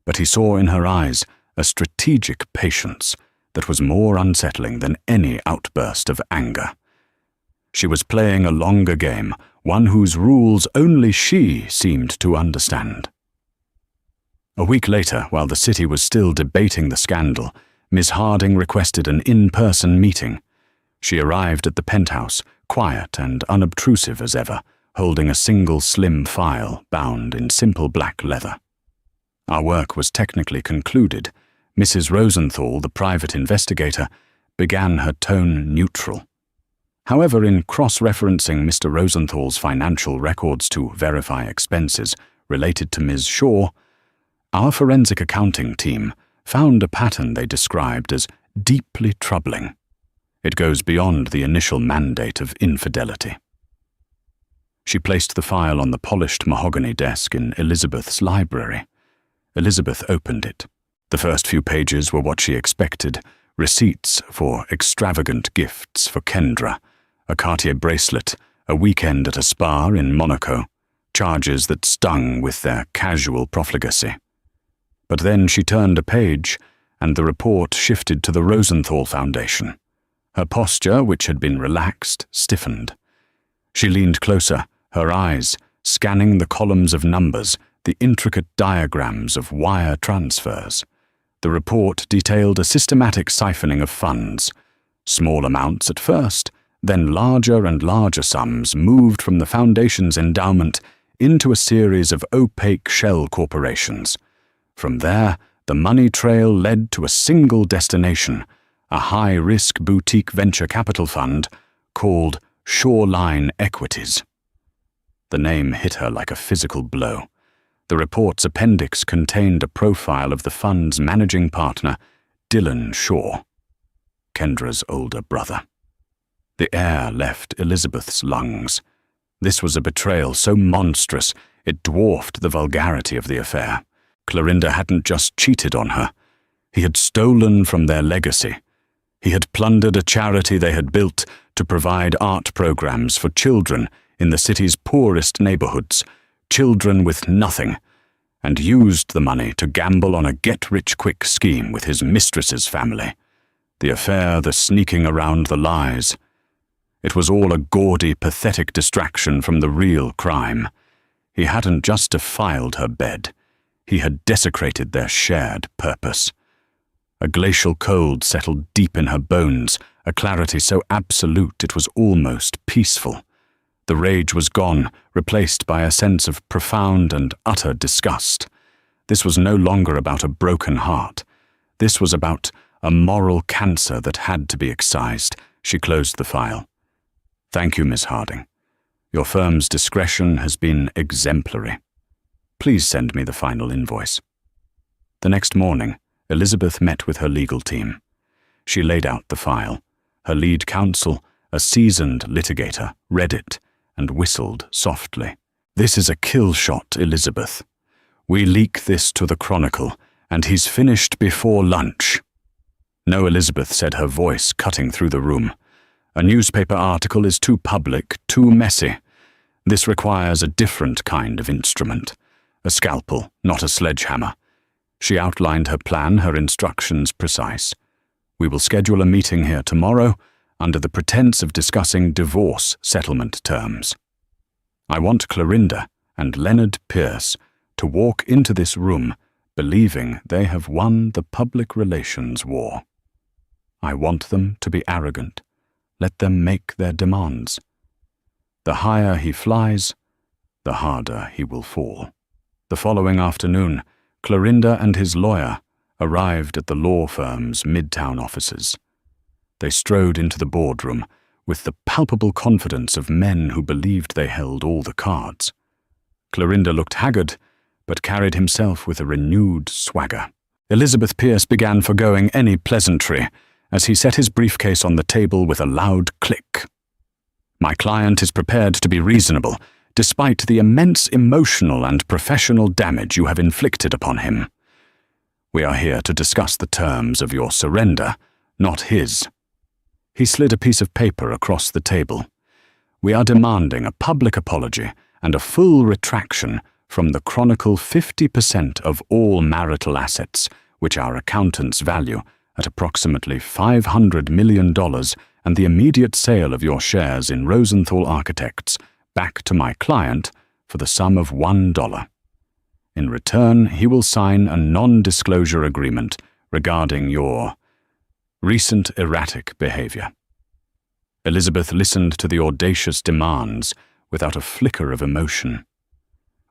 but he saw in her eyes a strategic patience that was more unsettling than any outburst of anger. She was playing a longer game, one whose rules only she seemed to understand. A week later, while the city was still debating the scandal, Miss Harding requested an in-person meeting. She arrived at the penthouse, quiet and unobtrusive as ever, holding a single slim file bound in simple black leather. Our work was technically concluded. Mrs. Rosenthal, the private investigator, began her tone neutral. However, in cross-referencing Mr. Rosenthal's financial records to verify expenses related to Ms. Shaw, our forensic accounting team found a pattern they described as deeply troubling. It goes beyond the initial mandate of infidelity. She placed the file on the polished mahogany desk in Elizabeth's library. Elizabeth opened it. The first few pages were what she expected: receipts for extravagant gifts for Kendra, a Cartier bracelet, a weekend at a spa in Monaco, charges that stung with their casual profligacy. But then she turned a page, and the report shifted to the Rosenthal Foundation. Her posture, which had been relaxed, stiffened. She leaned closer, her eyes scanning the columns of numbers, the intricate diagrams of wire transfers. The report detailed a systematic siphoning of funds. Small amounts at first, then larger and larger sums moved from the Foundation's endowment into a series of opaque shell corporations. From there, the money trail led to a single destination, a high-risk boutique venture capital fund called Shoreline Equities. The name hit her like a physical blow. The report's appendix contained a profile of the fund's managing partner, Dylan Shaw, Kendra's older brother. The air left Elizabeth's lungs. This was a betrayal so monstrous it dwarfed the vulgarity of the affair. Clorinda hadn't just cheated on her. He had stolen from their legacy. He had plundered a charity they had built to provide art programs for children in the city's poorest neighborhoods, children with nothing, and used the money to gamble on a get-rich-quick scheme with his mistress's family. The affair, the sneaking around the lies. It was all a gaudy, pathetic distraction from the real crime. He hadn't just defiled her bed. He had desecrated their shared purpose. A glacial cold settled deep in her bones, a clarity so absolute it was almost peaceful. The rage was gone, replaced by a sense of profound and utter disgust. This was no longer about a broken heart. This was about a moral cancer that had to be excised. She closed the file. "Thank you, Miss Harding. Your firm's discretion has been exemplary. Please send me the final invoice." The next morning, Elizabeth met with her legal team. She laid out the file. Her lead counsel, a seasoned litigator, read it and whistled softly. "This is a kill shot, Elizabeth. We leak this to the Chronicle, and he's finished before lunch." "No, Elizabeth," said her voice cutting through the room. "A newspaper article is too public, too messy. This requires a different kind of instrument. A scalpel, not a sledgehammer." She outlined her plan, her instructions precise. "We will schedule a meeting here tomorrow under the pretense of discussing divorce settlement terms. I want Clorinda and Leonard Pierce to walk into this room believing they have won the public relations war. I want them to be arrogant. Let them make their demands. The higher he flies, the harder he will fall." The following afternoon, Clorinda and his lawyer arrived at the law firm's midtown offices. They strode into the boardroom with the palpable confidence of men who believed they held all the cards. Clorinda looked haggard, but carried himself with a renewed swagger. Elizabeth Pierce began forgoing any pleasantry as he set his briefcase on the table with a loud click. "My client is prepared to be reasonable, despite the immense emotional and professional damage you have inflicted upon him. We are here to discuss the terms of your surrender, not his." He slid a piece of paper across the table. "We are demanding a public apology and a full retraction from the Chronicle 50% of all marital assets, which our accountants value at approximately $500 million and the immediate sale of your shares in Rosenthal Architects back to my client for the sum of $1. In return, he will sign a non-disclosure agreement regarding your recent erratic behavior." Elizabeth listened to the audacious demands without a flicker of emotion.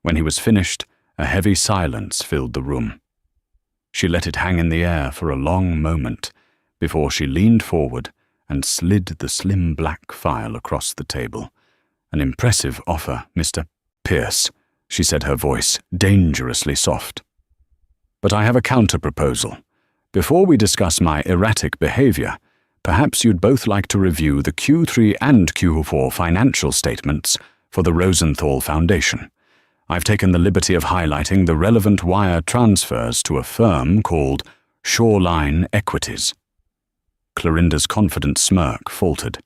When he was finished, a heavy silence filled the room. She let it hang in the air for a long moment before she leaned forward and slid the slim black file across the table. "An impressive offer, Mr. Pierce," she said, her voice dangerously soft. "But I have a counter-proposal. Before we discuss my erratic behavior, perhaps you'd both like to review the Q3 and Q4 financial statements for the Rosenthal Foundation. I've taken the liberty of highlighting the relevant wire transfers to a firm called Shoreline Equities." Clorinda's confident smirk faltered.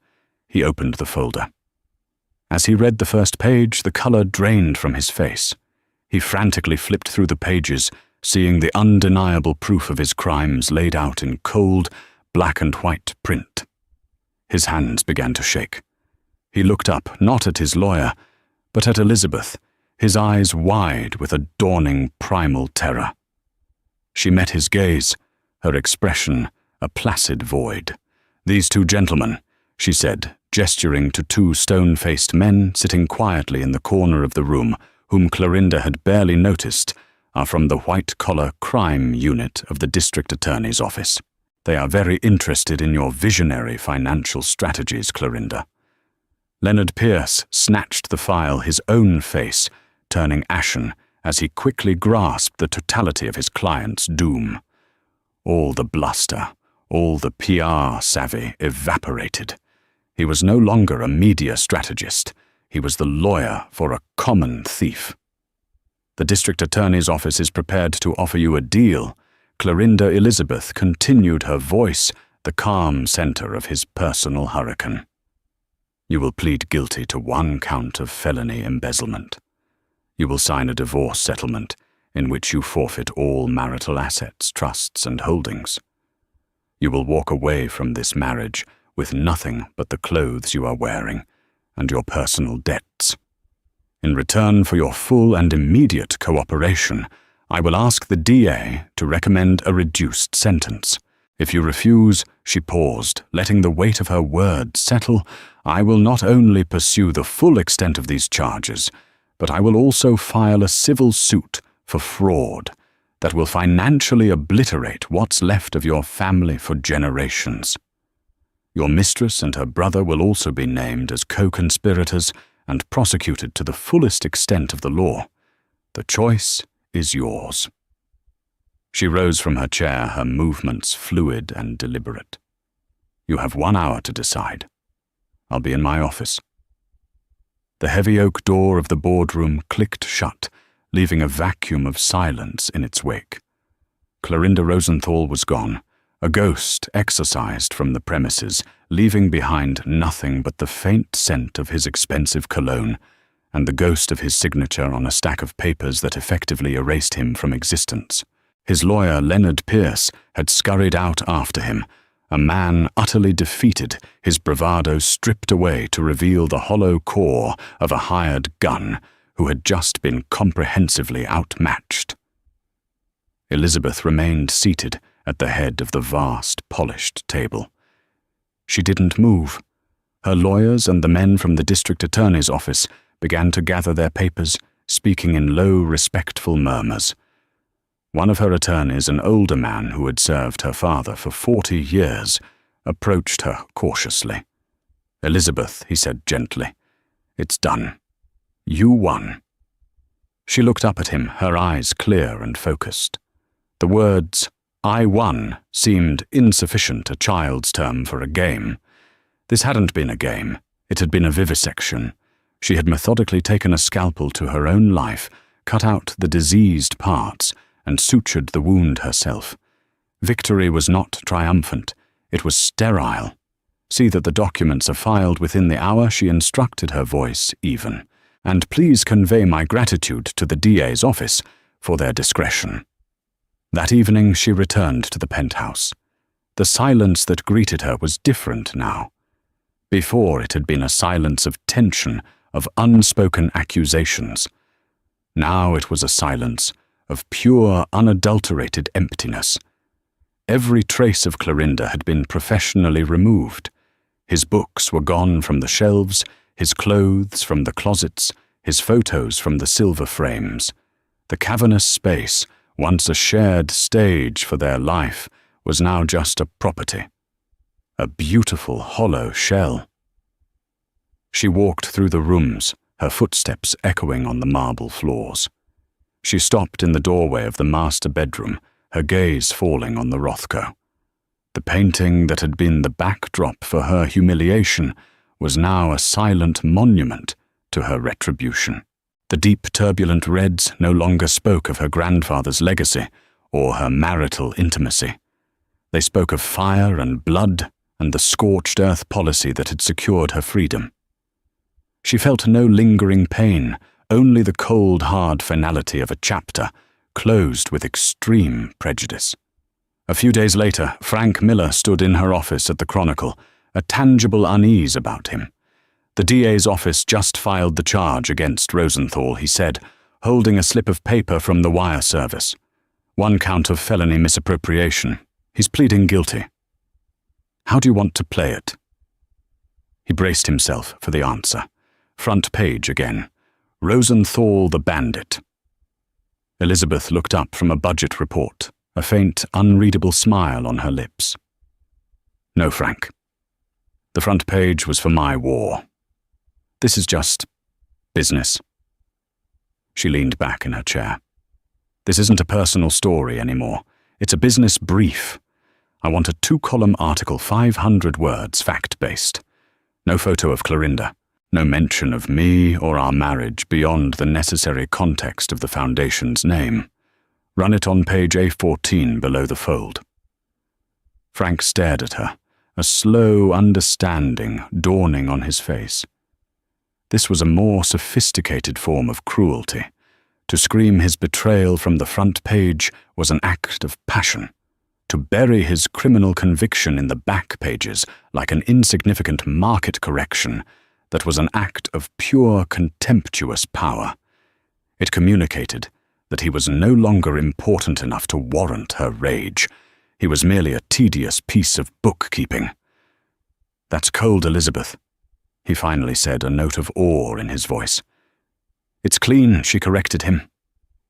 He opened the folder. As he read the first page, the color drained from his face. He frantically flipped through the pages, seeing the undeniable proof of his crimes laid out in cold, black and white print. His hands began to shake. He looked up, not at his lawyer, but at Elizabeth, his eyes wide with a dawning primal terror. She met his gaze, her expression a placid void. "These two gentlemen," she said, gesturing to two stone-faced men sitting quietly in the corner of the room, whom Clorinda had barely noticed, "are from the white-collar crime unit of the district attorney's office. They are very interested in your visionary financial strategies, Clorinda." Leonard Pierce snatched the file, his own face turning ashen as he quickly grasped the totality of his client's doom. All the bluster, all the PR savvy evaporated. He was no longer a media strategist. He was the lawyer for a common thief. "The district attorney's office is prepared to offer you a deal." Clorinda Elizabeth continued, her voice the calm center of his personal hurricane. "You will plead guilty to 1 count of felony embezzlement. You will sign a divorce settlement in which you forfeit all marital assets, trusts, and holdings. You will walk away from this marriage with nothing but the clothes you are wearing and your personal debts. In return for your full and immediate cooperation, I will ask the DA to recommend a reduced sentence. If you refuse," she paused, letting the weight of her words settle, "I will not only pursue the full extent of these charges, but I will also file a civil suit for fraud that will financially obliterate what's left of your family for generations. Your mistress and her brother will also be named as co-conspirators and prosecuted to the fullest extent of the law. The choice is yours." She rose from her chair, her movements fluid and deliberate. "You have 1 hour to decide. I'll be in my office." The heavy oak door of the boardroom clicked shut, leaving a vacuum of silence in its wake. Clorinda Rosenthal was gone, a ghost exorcised from the premises, leaving behind nothing but the faint scent of his expensive cologne and the ghost of his signature on a stack of papers that effectively erased him from existence. His lawyer, Leonard Pierce, had scurried out after him, a man utterly defeated, his bravado stripped away to reveal the hollow core of a hired gun who had just been comprehensively outmatched. Elizabeth remained seated at the head of the vast, polished table. She didn't move. Her lawyers and the men from the district attorney's office began to gather their papers, speaking in low, respectful murmurs. One of her attorneys, an older man who had served her father for 40 years, approached her cautiously. "Elizabeth," he said gently, "it's done. You won." She looked up at him, her eyes clear and focused. The words, "I won," seemed insufficient, a child's term for a game. This hadn't been a game. It had been a vivisection. She had methodically taken a scalpel to her own life, cut out the diseased parts, and sutured the wound herself. Victory was not triumphant. It was sterile. "See that the documents are filed within the hour," she instructed, her voice even. "And please convey my gratitude to the DA's office for their discretion." That evening she returned to the penthouse. The silence that greeted her was different now. Before, it had been a silence of tension, of unspoken accusations. Now it was a silence of pure, unadulterated emptiness. Every trace of Clorinda had been professionally removed. His books were gone from the shelves, his clothes from the closets, his photos from the silver frames. The cavernous space, once a shared stage for their life, was now just a property. A beautiful hollow shell. She walked through the rooms, her footsteps echoing on the marble floors. She stopped in the doorway of the master bedroom, her gaze falling on the Rothko. The painting that had been the backdrop for her humiliation was now a silent monument to her retribution. The deep, turbulent reds no longer spoke of her grandfather's legacy or her marital intimacy. They spoke of fire and blood and the scorched earth policy that had secured her freedom. She felt no lingering pain, only the cold, hard finality of a chapter, closed with extreme prejudice. A few days later, Frank Miller stood in her office at the Chronicle, a tangible unease about him. The DA's office just filed the charge against Rosenthal, he said, holding a slip of paper from the wire service. 1 count of felony misappropriation. He's pleading guilty. How do you want to play it? He braced himself for the answer. Front page again. Rosenthal the bandit. Elizabeth looked up from a budget report, a faint, unreadable smile on her lips. No, Frank. The front page was for my war. This is just business. She leaned back in her chair. This isn't a personal story anymore. It's a business brief. I want a 2-column article, 500 words, fact-based. No photo of Clorinda. No mention of me or our marriage beyond the necessary context of the Foundation's name. Run it on page A14 below the fold. Frank stared at her, a slow understanding dawning on his face. This was a more sophisticated form of cruelty. To scream his betrayal from the front page was an act of passion. To bury his criminal conviction in the back pages like an insignificant market correction, that was an act of pure contemptuous power. It communicated that he was no longer important enough to warrant her rage. He was merely a tedious piece of bookkeeping. That's cold, Elizabeth, he finally said, a note of awe in his voice. It's clean, she corrected him.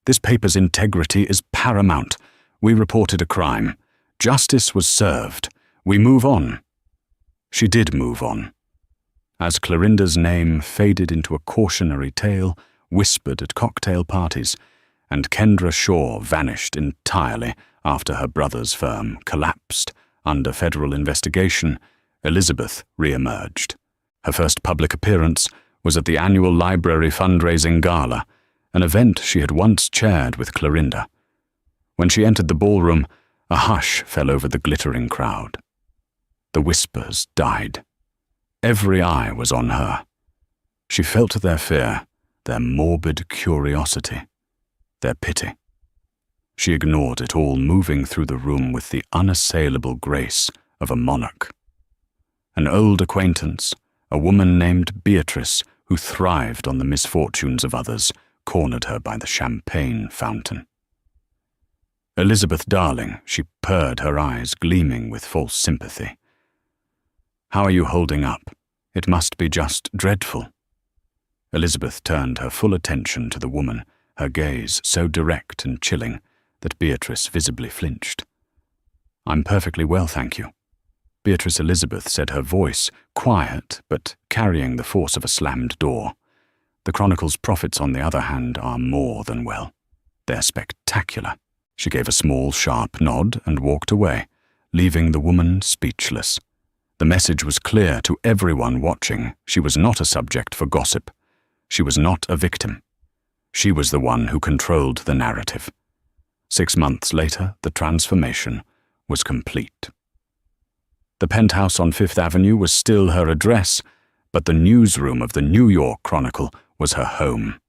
This paper's integrity is paramount. We reported a crime. Justice was served. We move on. She did move on. As Clorinda's name faded into a cautionary tale whispered at cocktail parties, and Kendra Shaw vanished entirely after her brother's firm collapsed under federal investigation, Elizabeth re-emerged. Her first public appearance was at the annual library fundraising gala, an event she had once chaired with Clorinda. When she entered the ballroom, a hush fell over the glittering crowd. The whispers died. Every eye was on her. She felt their fear, their morbid curiosity, their pity. She ignored it all, moving through the room with the unassailable grace of a monarch. An old acquaintance, a woman named Beatrice, who thrived on the misfortunes of others, cornered her by the champagne fountain. Elizabeth, darling, she purred, her eyes gleaming with false sympathy. How are you holding up? It must be just dreadful. Elizabeth turned her full attention to the woman, her gaze so direct and chilling that Beatrice visibly flinched. I'm perfectly well, thank you. Beatrice Elizabeth said, her voice quiet but carrying the force of a slammed door. The Chronicle's profits, on the other hand, are more than well. They're spectacular. She gave a small, sharp nod and walked away, leaving the woman speechless. The message was clear to everyone watching. She was not a subject for gossip. She was not a victim. She was the one who controlled the narrative. 6 months later, the transformation was complete. The penthouse on Fifth Avenue was still her address, but the newsroom of the New York Chronicle was her home.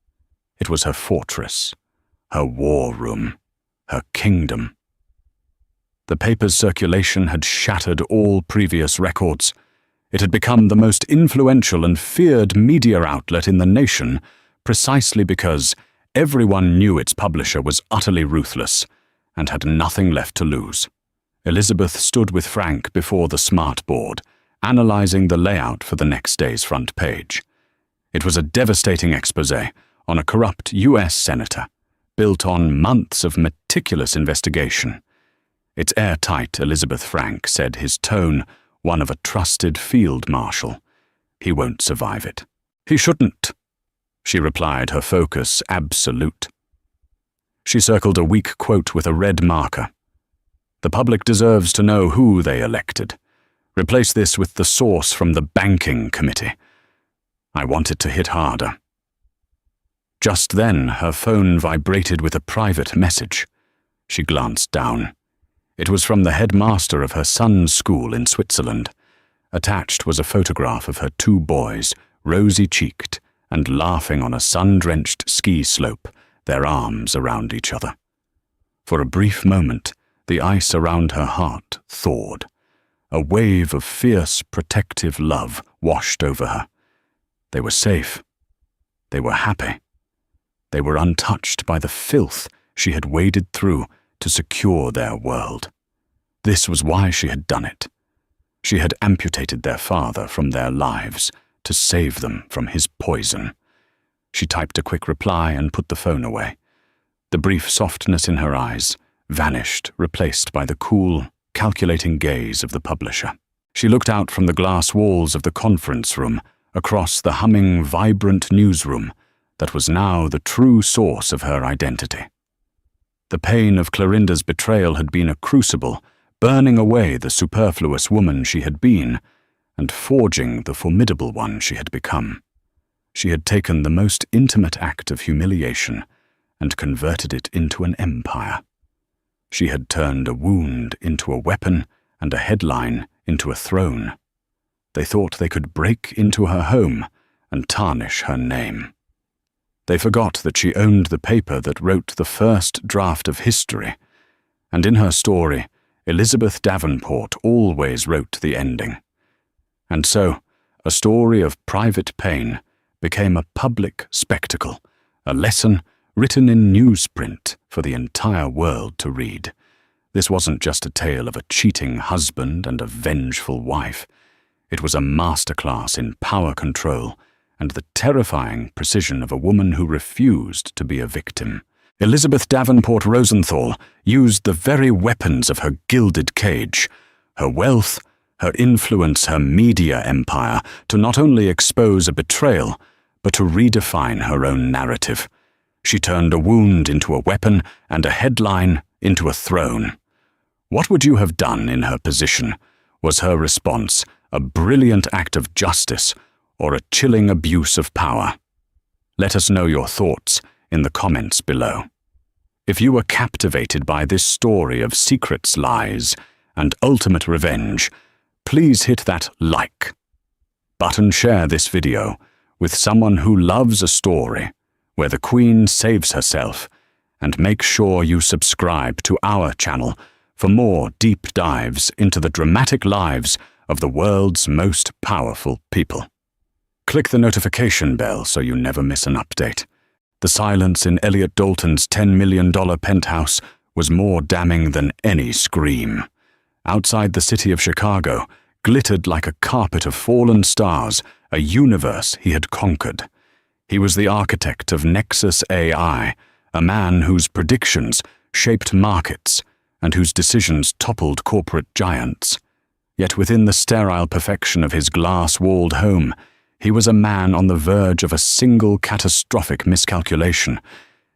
It was her fortress, her war room, her kingdom. The paper's circulation had shattered all previous records. It had become the most influential and feared media outlet in the nation precisely because everyone knew its publisher was utterly ruthless and had nothing left to lose. Elizabeth stood with Frank before the smart board, analyzing the layout for the next day's front page. It was a devastating exposé on a corrupt U.S. senator, built on months of meticulous investigation. It's airtight, Elizabeth Frank said, his tone one of a trusted field marshal. He won't survive it. He shouldn't, she replied, her focus absolute. She circled a weak quote with a red marker. The public deserves to know who they elected. Replace this with the source from the banking committee. I want it to hit harder. Just then, her phone vibrated with a private message. She glanced down. It was from the headmaster of her son's school in Switzerland. Attached was a photograph of her 2 boys, rosy-cheeked and laughing on a sun-drenched ski slope, their arms around each other. For a brief moment, the ice around her heart thawed. A wave of fierce, protective love washed over her. They were safe. They were happy. They were untouched by the filth she had waded through to secure their world. This was why she had done it. She had amputated their father from their lives to save them from his poison. She typed a quick reply and put the phone away. The brief softness in her eyes vanished, replaced by the cool, calculating gaze of the publisher. She looked out from the glass walls of the conference room, across the humming, vibrant newsroom that was now the true source of her identity. The pain of Clorinda's betrayal had been a crucible, burning away the superfluous woman she had been, and forging the formidable one she had become. She had taken the most intimate act of humiliation and converted it into an empire. She had turned a wound into a weapon and a headline into a throne. They thought they could break into her home and tarnish her name. They forgot that she owned the paper that wrote the first draft of history, and in her story, Elizabeth Davenport always wrote the ending. And so, a story of private pain became a public spectacle, a lesson written in newsprint for the entire world to read. This wasn't just a tale of a cheating husband and a vengeful wife. It was a masterclass in power control and the terrifying precision of a woman who refused to be a victim. Elizabeth Davenport Rosenthal used the very weapons of her gilded cage, her wealth, her influence, her media empire, to not only expose a betrayal, but to redefine her own narrative. She turned a wound into a weapon and a headline into a throne. What would you have done in her position? Was her response a brilliant act of justice or a chilling abuse of power? Let us know your thoughts in the comments below. If you were captivated by this story of secrets, lies, and ultimate revenge, please hit that like button, share this video with someone who loves a story where the Queen saves herself, and make sure you subscribe to our channel for more deep dives into the dramatic lives of the world's most powerful people. Click the notification bell so you never miss an update. The silence in Elliot Dalton's $10 million penthouse was more damning than any scream. Outside the city of Chicago glittered like a carpet of fallen stars, a universe he had conquered. He was the architect of Nexus AI, a man whose predictions shaped markets and whose decisions toppled corporate giants. Yet within the sterile perfection of his glass-walled home, he was a man on the verge of a single catastrophic miscalculation.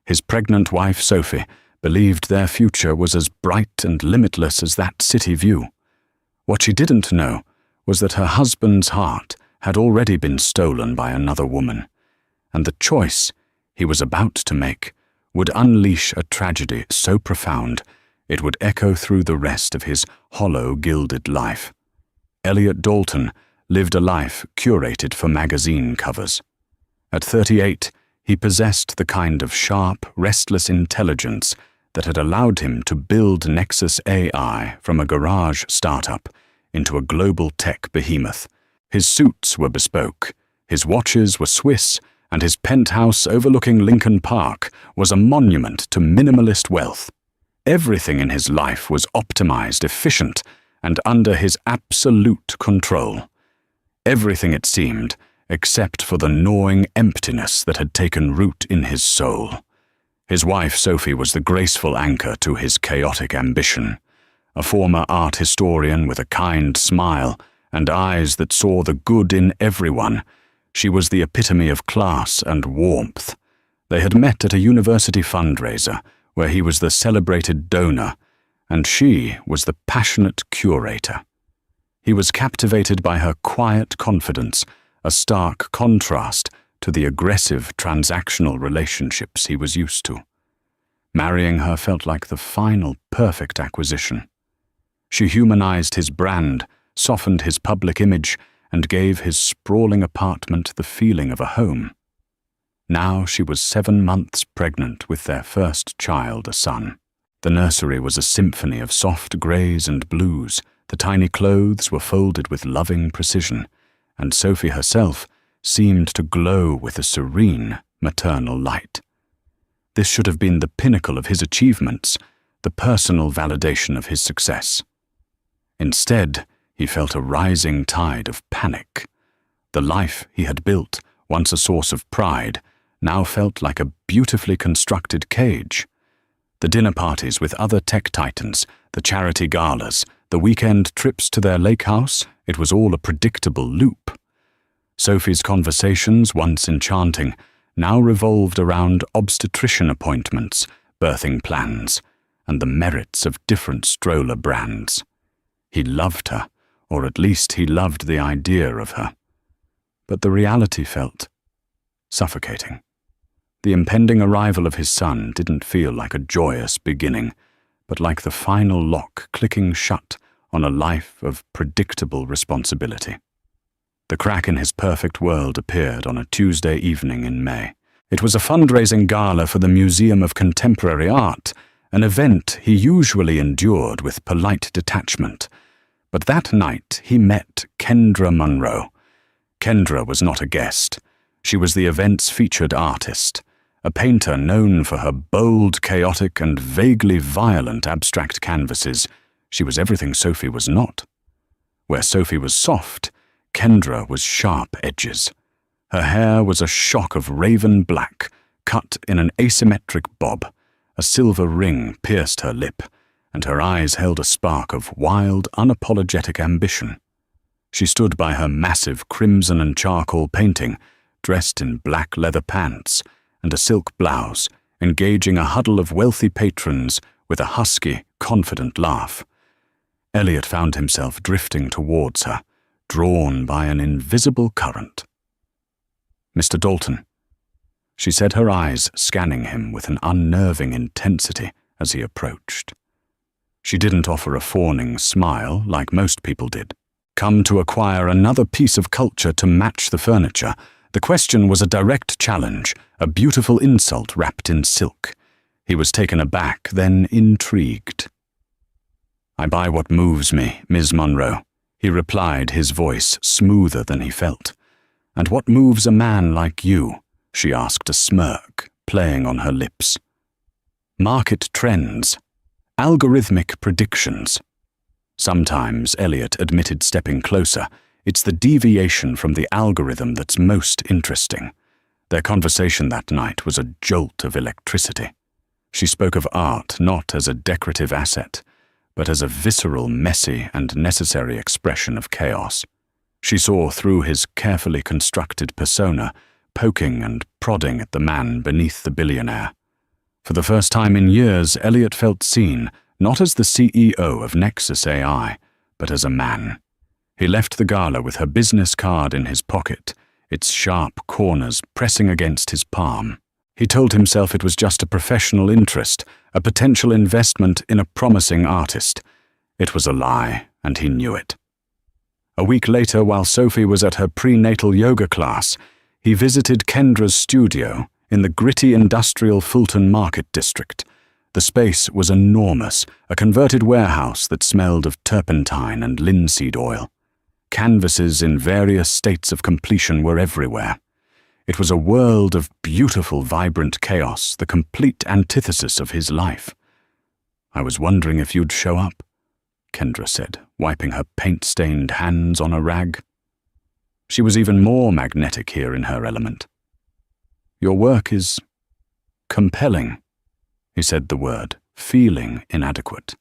His pregnant wife, Sophie, believed their future was as bright and limitless as that city view. What she didn't know was that her husband's heart had already been stolen by another woman, and the choice he was about to make would unleash a tragedy so profound it would echo through the rest of his hollow, gilded life. Elliot Dalton lived a life curated for magazine covers. At 38, he possessed the kind of sharp, restless intelligence that had allowed him to build Nexus AI from a garage startup into a global tech behemoth. His suits were bespoke, his watches were Swiss, and his penthouse overlooking Lincoln Park was a monument to minimalist wealth. Everything in his life was optimized, efficient, and under his absolute control. Everything, it seemed, except for the gnawing emptiness that had taken root in his soul. His wife, Sophie, was the graceful anchor to his chaotic ambition. A former art historian with a kind smile and eyes that saw the good in everyone, she was the epitome of class and warmth. They had met at a university fundraiser, where he was the celebrated donor, and she was the passionate curator. He was captivated by her quiet confidence, a stark contrast to the aggressive transactional relationships he was used to. Marrying her felt like the final perfect acquisition. She humanized his brand, softened his public image, and gave his sprawling apartment the feeling of a home. Now she was 7 months pregnant with their first child, a son. The nursery was a symphony of soft greys and blues. The tiny clothes were folded with loving precision, and Sophie herself seemed to glow with a serene, maternal light. This should have been the pinnacle of his achievements, the personal validation of his success. Instead, he felt a rising tide of panic. The life he had built, once a source of pride, now felt like a beautifully constructed cage. The dinner parties with other tech titans, the charity galas, the weekend trips to their lake house, it was all a predictable loop. Sophie's conversations, once enchanting, now revolved around obstetrician appointments, birthing plans, and the merits of different stroller brands. He loved her, or at least he loved the idea of her. But the reality felt suffocating. The impending arrival of his son didn't feel like a joyous beginning, but like the final lock clicking shut on a life of predictable responsibility. The crack in his perfect world appeared on a Tuesday evening in May. It was a fundraising gala for the Museum of Contemporary Art, an event he usually endured with polite detachment. But that night he met Kendra Munro. Kendra was not a guest. She was the event's featured artist, a painter known for her bold, chaotic, and vaguely violent abstract canvases. She was everything Sophie was not. Where Sophie was soft, Kendra was sharp edges. Her hair was a shock of raven black, cut in an asymmetric bob. A silver ring pierced her lip, and her eyes held a spark of wild, unapologetic ambition. She stood by her massive crimson and charcoal painting, dressed in black leather pants and a silk blouse, engaging a huddle of wealthy patrons with a husky, confident laugh. Elliot found himself drifting towards her, drawn by an invisible current. "Mr. Dalton," she said, her eyes scanning him with an unnerving intensity as he approached. She didn't offer a fawning smile like most people did. Come to acquire another piece of culture to match the furniture. The question was a direct challenge, a beautiful insult wrapped in silk. He was taken aback, then intrigued. "I buy what moves me, Ms. Munro," he replied, his voice smoother than he felt. "And what moves a man like you?" she asked, a smirk playing on her lips. "Market trends. Algorithmic predictions." Sometimes, Elliot admitted, stepping closer, it's the deviation from the algorithm that's most interesting. Their conversation that night was a jolt of electricity. She spoke of art not as a decorative asset, but as a visceral, messy, and necessary expression of chaos. She saw through his carefully constructed persona, poking and prodding at the man beneath the billionaire. For the first time in years, Elliot felt seen, not as the CEO of Nexus AI, but as a man. He left the gala with her business card in his pocket, its sharp corners pressing against his palm. He told himself it was just a professional interest, a potential investment in a promising artist. It was a lie, and he knew it. A week later, while Sophie was at her prenatal yoga class, he visited Kendra's studio in the gritty industrial Fulton Market district. The space was enormous, a converted warehouse that smelled of turpentine and linseed oil. Canvases in various states of completion were everywhere. It was a world of beautiful, vibrant chaos, the complete antithesis of his life. "I was wondering if you'd show up," Kendra said, wiping her paint-stained hands on a rag. She was even more magnetic here in her element. "Your work is compelling," he said the word, feeling inadequate.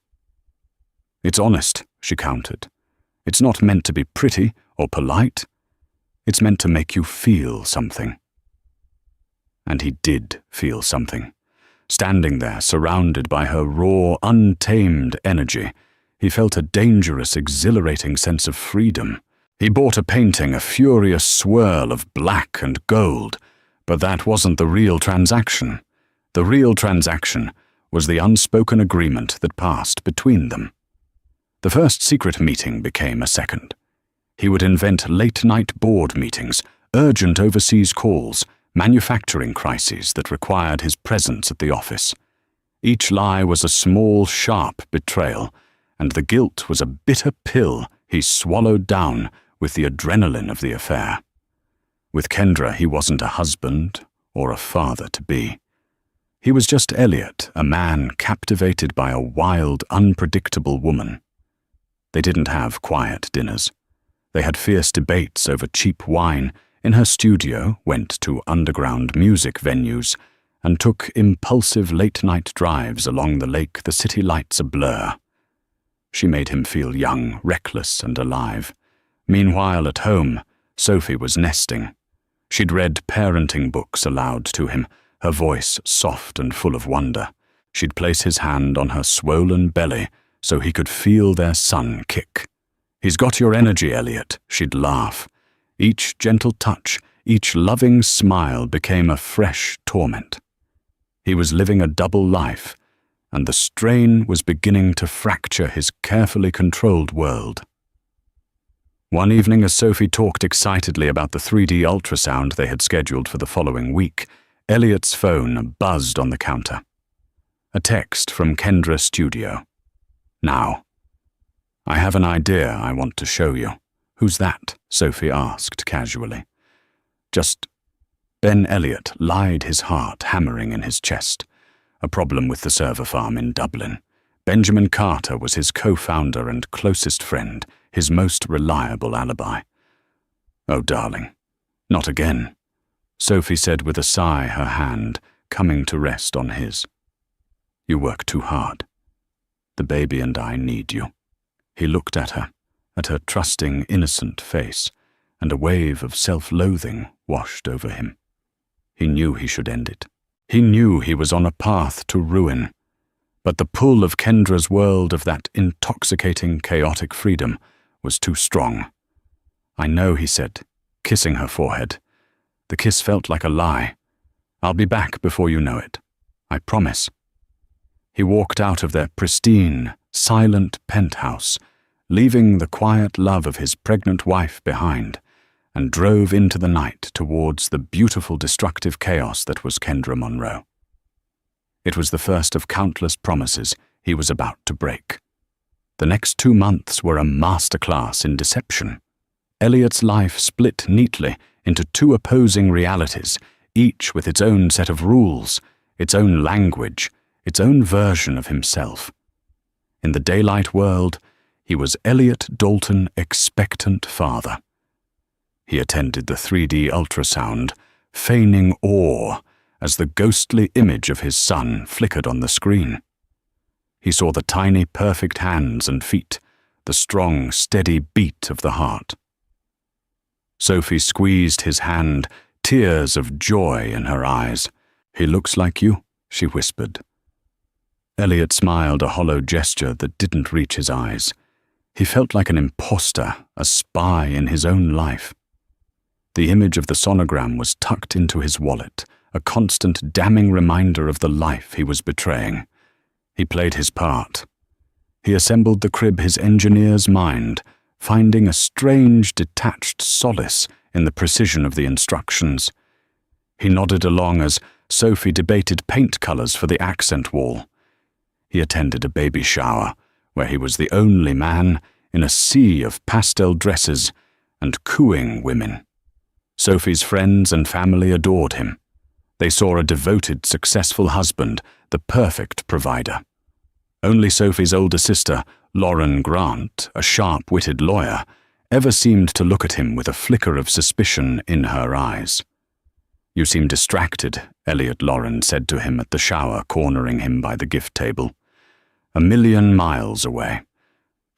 "It's honest," she countered. "It's not meant to be pretty or polite. It's meant to make you feel something." And he did feel something. Standing there, surrounded by her raw, untamed energy, he felt a dangerous, exhilarating sense of freedom. He bought a painting, a furious swirl of black and gold, but that wasn't the real transaction. The real transaction was the unspoken agreement that passed between them. The first secret meeting became a second. He would invent late-night board meetings, urgent overseas calls, manufacturing crises that required his presence at the office. Each lie was a small, sharp betrayal, and the guilt was a bitter pill he swallowed down with the adrenaline of the affair. With Kendra, he wasn't a husband or a father-to-be. He was just Elliot, a man captivated by a wild, unpredictable woman. They didn't have quiet dinners. They had fierce debates over cheap wine in her studio, went to underground music venues, and took impulsive late-night drives along the lake, the city lights a blur. She made him feel young, reckless, and alive. Meanwhile, at home, Sophie was nesting. She'd read parenting books aloud to him, her voice soft and full of wonder. She'd place his hand on her swollen belly so he could feel their son kick. "He's got your energy, Elliot," she'd laugh. Each gentle touch, each loving smile became a fresh torment. He was living a double life, and the strain was beginning to fracture his carefully controlled world. One evening, as Sophie talked excitedly about the 3D ultrasound they had scheduled for the following week, Elliot's phone buzzed on the counter. A text from Kendra's studio. "Now. I have an idea I want to show you." "Who's that?" Sophie asked casually. "Just Ben Elliot," lied his heart hammering in his chest. A problem with the server farm in Dublin. Benjamin Carter was his co-founder and closest friend, his most reliable alibi. "Oh, darling, not again," Sophie said with a sigh, her hand coming to rest on his. "You work too hard. The baby and I need you." He looked at her trusting, innocent face, and a wave of self-loathing washed over him. He knew he should end it. He knew he was on a path to ruin. But the pull of Kendra's world, of that intoxicating, chaotic freedom, was too strong. "I know," he said, kissing her forehead. The kiss felt like a lie. "I'll be back before you know it. I promise." He walked out of their pristine, silent penthouse, leaving the quiet love of his pregnant wife behind, and drove into the night towards the beautiful destructive chaos that was Kendra Monroe. It was the first of countless promises he was about to break. The next 2 months were a masterclass in deception. Elliot's life split neatly into 2 opposing realities, each with its own set of rules, its own language, its own version of himself. In the daylight world, he was Elliot Dalton, expectant father. He attended the 3D ultrasound, feigning awe as the ghostly image of his son flickered on the screen. He saw the tiny, perfect hands and feet, the strong, steady beat of the heart. Sophie squeezed his hand, tears of joy in her eyes. "He looks like you," she whispered. Elliot smiled, a hollow gesture that didn't reach his eyes. He felt like an imposter, a spy in his own life. The image of the sonogram was tucked into his wallet, a constant damning reminder of the life he was betraying. He played his part. He assembled the crib his engineer's mind, finding a strange, detached solace in the precision of the instructions. He nodded along as Sophie debated paint colors for the accent wall. He attended a baby shower, where he was the only man in a sea of pastel dresses and cooing women. Sophie's friends and family adored him. They saw a devoted, successful husband, the perfect provider. Only Sophie's older sister, Lauren Grant, a sharp-witted lawyer, ever seemed to look at him with a flicker of suspicion in her eyes. "You seem distracted," Elliot Lauren said to him at the shower, cornering him by the gift table. "A million miles away.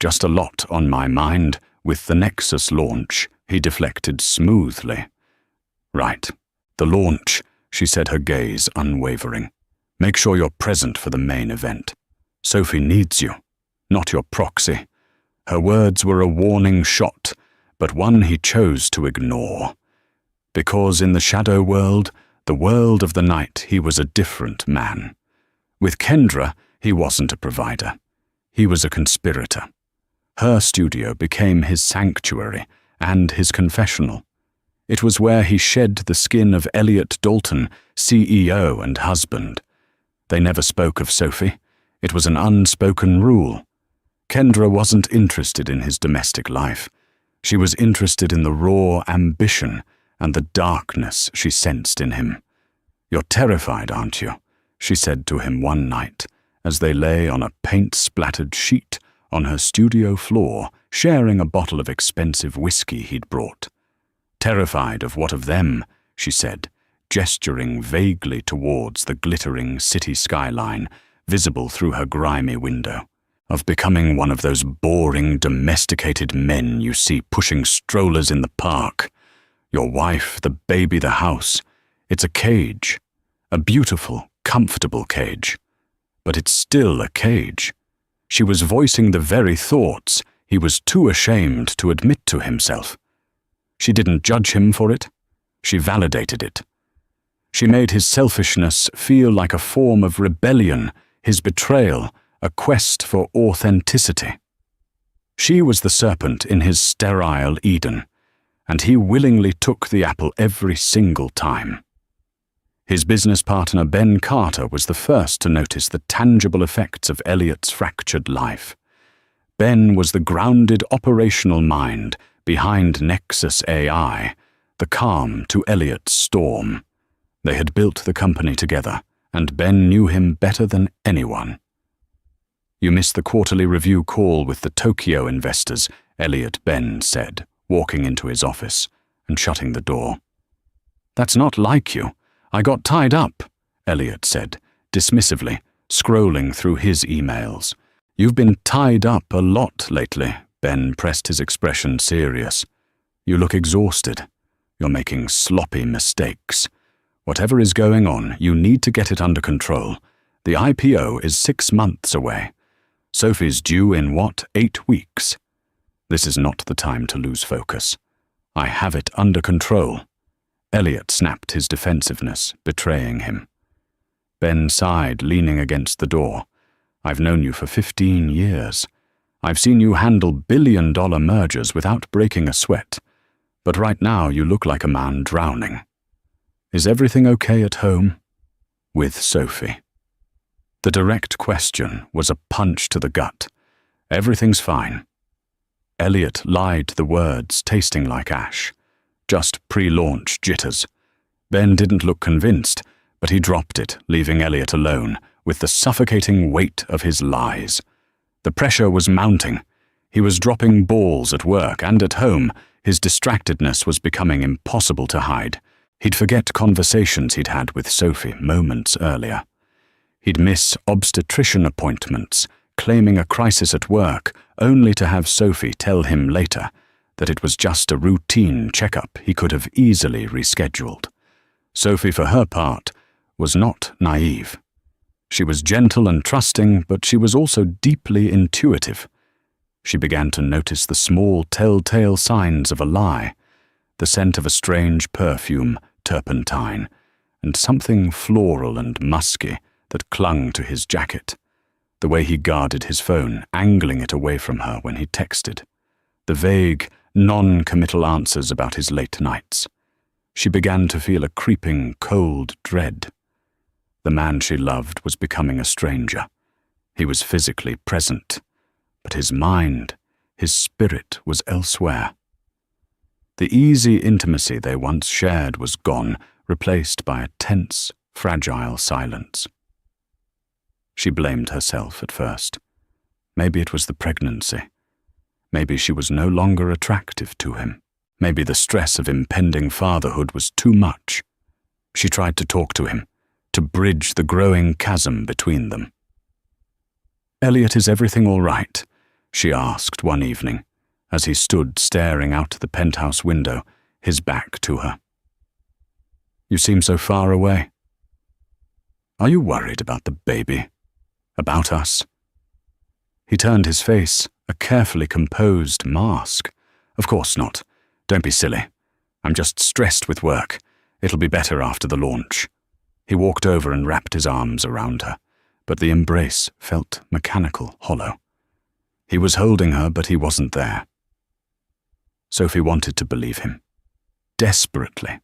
Just a lot on my mind with the Nexus launch," he deflected smoothly. "Right, the launch," she said, her gaze unwavering. "Make sure you're present for the main event. Sophie needs you, not your proxy." Her words were a warning shot, but one he chose to ignore. Because in the shadow world, the world of the night, he was a different man. With Kendra, he wasn't a provider. He was a conspirator. Her studio became his sanctuary and his confessional. It was where he shed the skin of Elliot Dalton, CEO and husband. They never spoke of Sophie. It was an unspoken rule. Kendra wasn't interested in his domestic life. She was interested in the raw ambition and the darkness she sensed in him. "You're terrified, aren't you?" she said to him one night, as they lay on a paint-splattered sheet on her studio floor, sharing a bottle of expensive whiskey he'd brought. "Terrified of what of them?" she said, gesturing vaguely towards the glittering city skyline, visible through her grimy window. "Of becoming one of those boring, domesticated men you see pushing strollers in the park. Your wife, the baby, the house. It's a cage. A beautiful, comfortable cage. But it's still a cage." She was voicing the very thoughts he was too ashamed to admit to himself. She didn't judge him for it. She validated it. She made his selfishness feel like a form of rebellion, his betrayal, a quest for authenticity. She was the serpent in his sterile Eden, and he willingly took the apple every single time. His business partner Ben Carter was the first to notice the tangible effects of Elliot's fractured life. Ben was the grounded operational mind behind Nexus AI, the calm to Elliot's storm. They had built the company together, and Ben knew him better than anyone. "You missed the quarterly review call with the Tokyo investors," Elliot Ben said, walking into his office and shutting the door. "That's not like you. I got tied up," Elliot said, dismissively, scrolling through his emails. "You've been tied up a lot lately," Ben pressed his expression serious. "You look exhausted. You're making sloppy mistakes. Whatever is going on, you need to get it under control. The IPO is 6 months away. Sophie's due in, 8 weeks? This is not the time to lose focus. I have it under control." Elliot snapped his defensiveness, betraying him. Ben sighed, leaning against the door. "I've known you for 15 years. I've seen you handle billion-dollar mergers without breaking a sweat. But right now you look like a man drowning. Is everything okay at home?" "With Sophie?" The direct question was a punch to the gut. "Everything's fine." Elliot lied the words, tasting like ash. Just pre-launch jitters. Ben didn't look convinced, but he dropped it, leaving Elliot alone with the suffocating weight of his lies. The pressure was mounting. He was dropping balls at work and at home. His distractedness was becoming impossible to hide. He'd forget conversations he'd had with Sophie moments earlier. He'd miss obstetrician appointments, claiming a crisis at work, only to have Sophie tell him later that it was just a routine checkup he could have easily rescheduled. Sophie, for her part, was not naive. She was gentle and trusting, but she was also deeply intuitive. She began to notice the small telltale signs of a lie, the scent of a strange perfume, turpentine, and something floral and musky that clung to his jacket, the way he guarded his phone, angling it away from her when he texted, the vague, non-committal answers about his late nights. She began to feel a creeping, cold dread. The man she loved was becoming a stranger. He was physically present, but his mind His spirit was elsewhere. The easy intimacy they once shared was gone, replaced by a tense, fragile silence. She blamed herself at first. Maybe it was the pregnancy. Maybe she was no longer attractive to him. Maybe the stress of impending fatherhood was too much. She tried to talk to him, to bridge the growing chasm between them. "Elliot, is everything all right?" she asked one evening, as he stood staring out the penthouse window, his back to her. "You seem so far away. Are you worried about the baby? About us?" He turned his face, a carefully composed mask. "Of course not. Don't be silly. I'm just stressed with work. It'll be better after the launch." He walked over and wrapped his arms around her, but the embrace felt mechanical, hollow. He was holding her, but he wasn't there. Sophie wanted to believe him, desperately.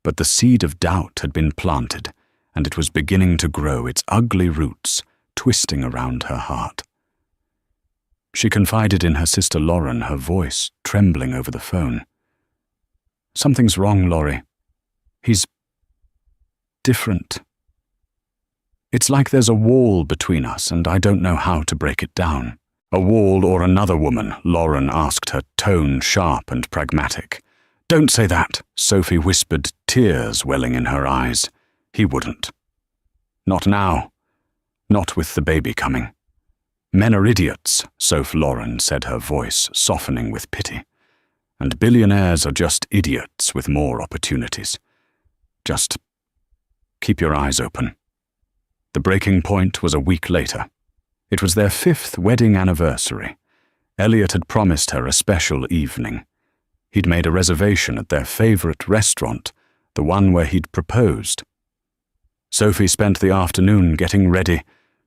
But the seed of doubt had been planted, and it was beginning to grow, its ugly roots twisting around her heart. She confided in her sister Lauren, her voice trembling over the phone. "Something's wrong, Laurie. He's different. It's like there's a wall between us, and I don't know how to break it down." "A wall or another woman?" Lauren asked, her tone sharp and pragmatic. "Don't say that," Sophie whispered, tears welling in her eyes. He wouldn't. Not now. Not with the baby coming. "Men are idiots," Soph Lauren said, her voice softening with pity. "And billionaires are just idiots with more opportunities. Just keep your eyes open." The breaking point was a week later. It was their 5th wedding anniversary. Elliot had promised her a special evening. He'd made a reservation at their favorite restaurant, the one where he'd proposed. Sophie spent the afternoon getting ready,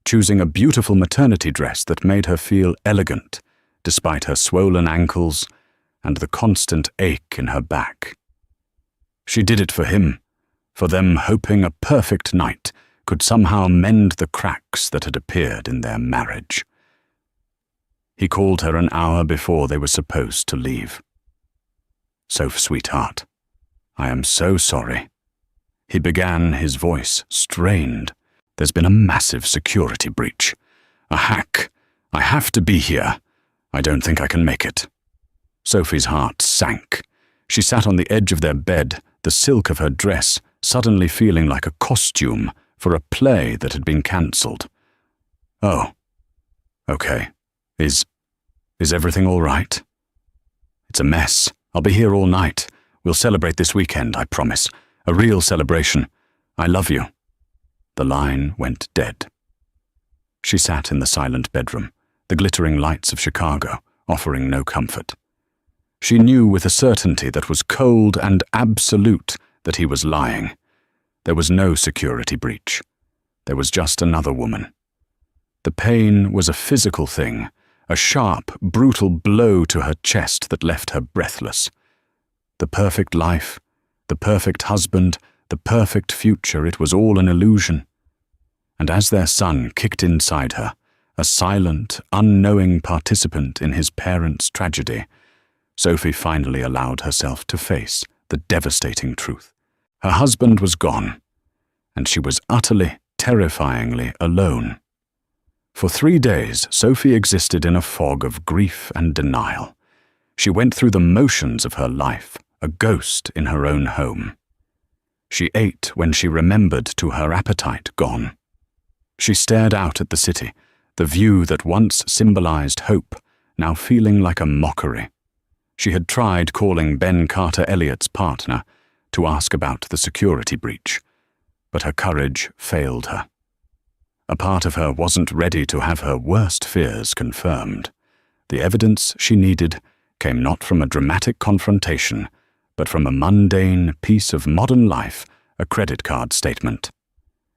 choosing a beautiful maternity dress that made her feel elegant, despite her swollen ankles and the constant ache in her back. She did it for him, for them, hoping a perfect night could somehow mend the cracks that had appeared in their marriage. He called her an hour before they were supposed to leave. "Soph, sweetheart, I am so sorry." He began, his voice strained. "There's been a massive security breach. A hack. I have to be here. I don't think I can make it." Sophie's heart sank. She sat on the edge of their bed, the silk of her dress suddenly feeling like a costume for a play that had been cancelled. "Oh, okay. Is everything all right?" "It's a mess. I'll be here all night. We'll celebrate this weekend, I promise. A real celebration. I love you." The line went dead. She sat in the silent bedroom, the glittering lights of Chicago offering no comfort. She knew with a certainty that was cold and absolute that he was lying. There was no security breach. There was just another woman. The pain was a physical thing, a sharp, brutal blow to her chest that left her breathless. The perfect life, the perfect husband, the perfect future, it was all an illusion. And as their son kicked inside her, a silent, unknowing participant in his parents' tragedy, Sophie finally allowed herself to face the devastating truth. Her husband was gone, and she was utterly, terrifyingly alone. For 3 days, Sophie existed in a fog of grief and denial. She went through the motions of her life, a ghost in her own home. She ate when she remembered to her appetite gone. She stared out at the city, the view that once symbolized hope, now feeling like a mockery. She had tried calling Ben Carter Elliott's partner to ask about the security breach, but her courage failed her. A part of her wasn't ready to have her worst fears confirmed. The evidence she needed came not from a dramatic confrontation, but from a mundane piece of modern life, a credit card statement.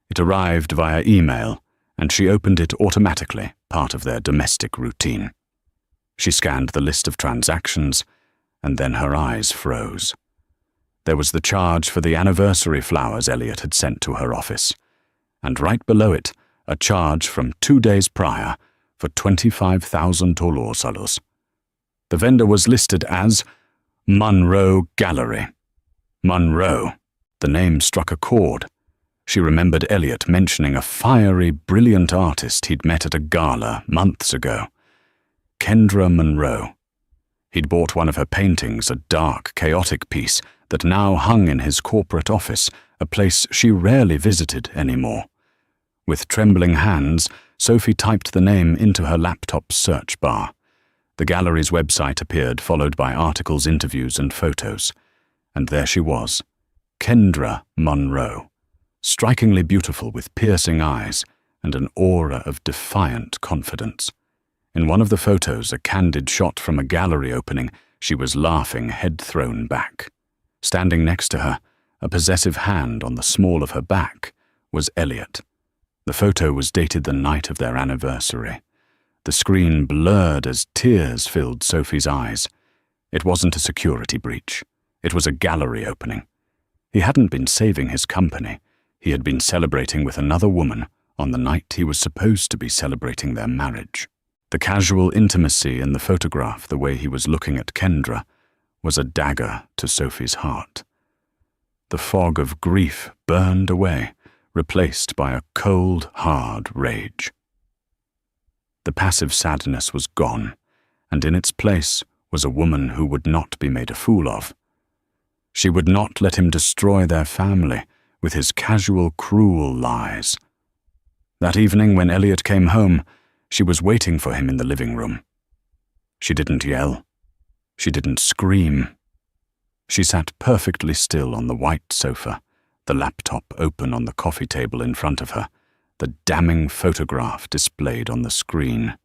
It arrived via email, and she opened it automatically, part of their domestic routine. She scanned the list of transactions, and then her eyes froze. There was the charge for the anniversary flowers Elliot had sent to her office, and right below it, a charge from 2 days prior for $25,000. The vendor was listed as Monroe Gallery. Monroe. The name struck a chord. She remembered Elliot mentioning a fiery, brilliant artist he'd met at a gala months ago. Kendra Monroe. He'd bought one of her paintings, a dark, chaotic piece that now hung in his corporate office, a place she rarely visited anymore. With trembling hands, Sophie typed the name into her laptop's search bar. The gallery's website appeared, followed by articles, interviews, and photos. And there she was, Kendra Monroe, strikingly beautiful with piercing eyes and an aura of defiant confidence. In one of the photos, a candid shot from a gallery opening, she was laughing, head thrown back. Standing next to her, a possessive hand on the small of her back, was Elliot. The photo was dated the night of their anniversary. The screen blurred as tears filled Sophie's eyes. It wasn't a security breach. It was a gallery opening. He hadn't been saving his company. He had been celebrating with another woman on the night he was supposed to be celebrating their marriage. The casual intimacy in the photograph, the way he was looking at Kendra, was a dagger to Sophie's heart. The fog of grief burned away, replaced by a cold, hard rage. The passive sadness was gone, and in its place was a woman who would not be made a fool of. She would not let him destroy their family with his casual, cruel lies. That evening when Elliot came home, she was waiting for him in the living room. She didn't yell. She didn't scream. She sat perfectly still on the white sofa, the laptop open on the coffee table in front of her, the damning photograph displayed on the screen.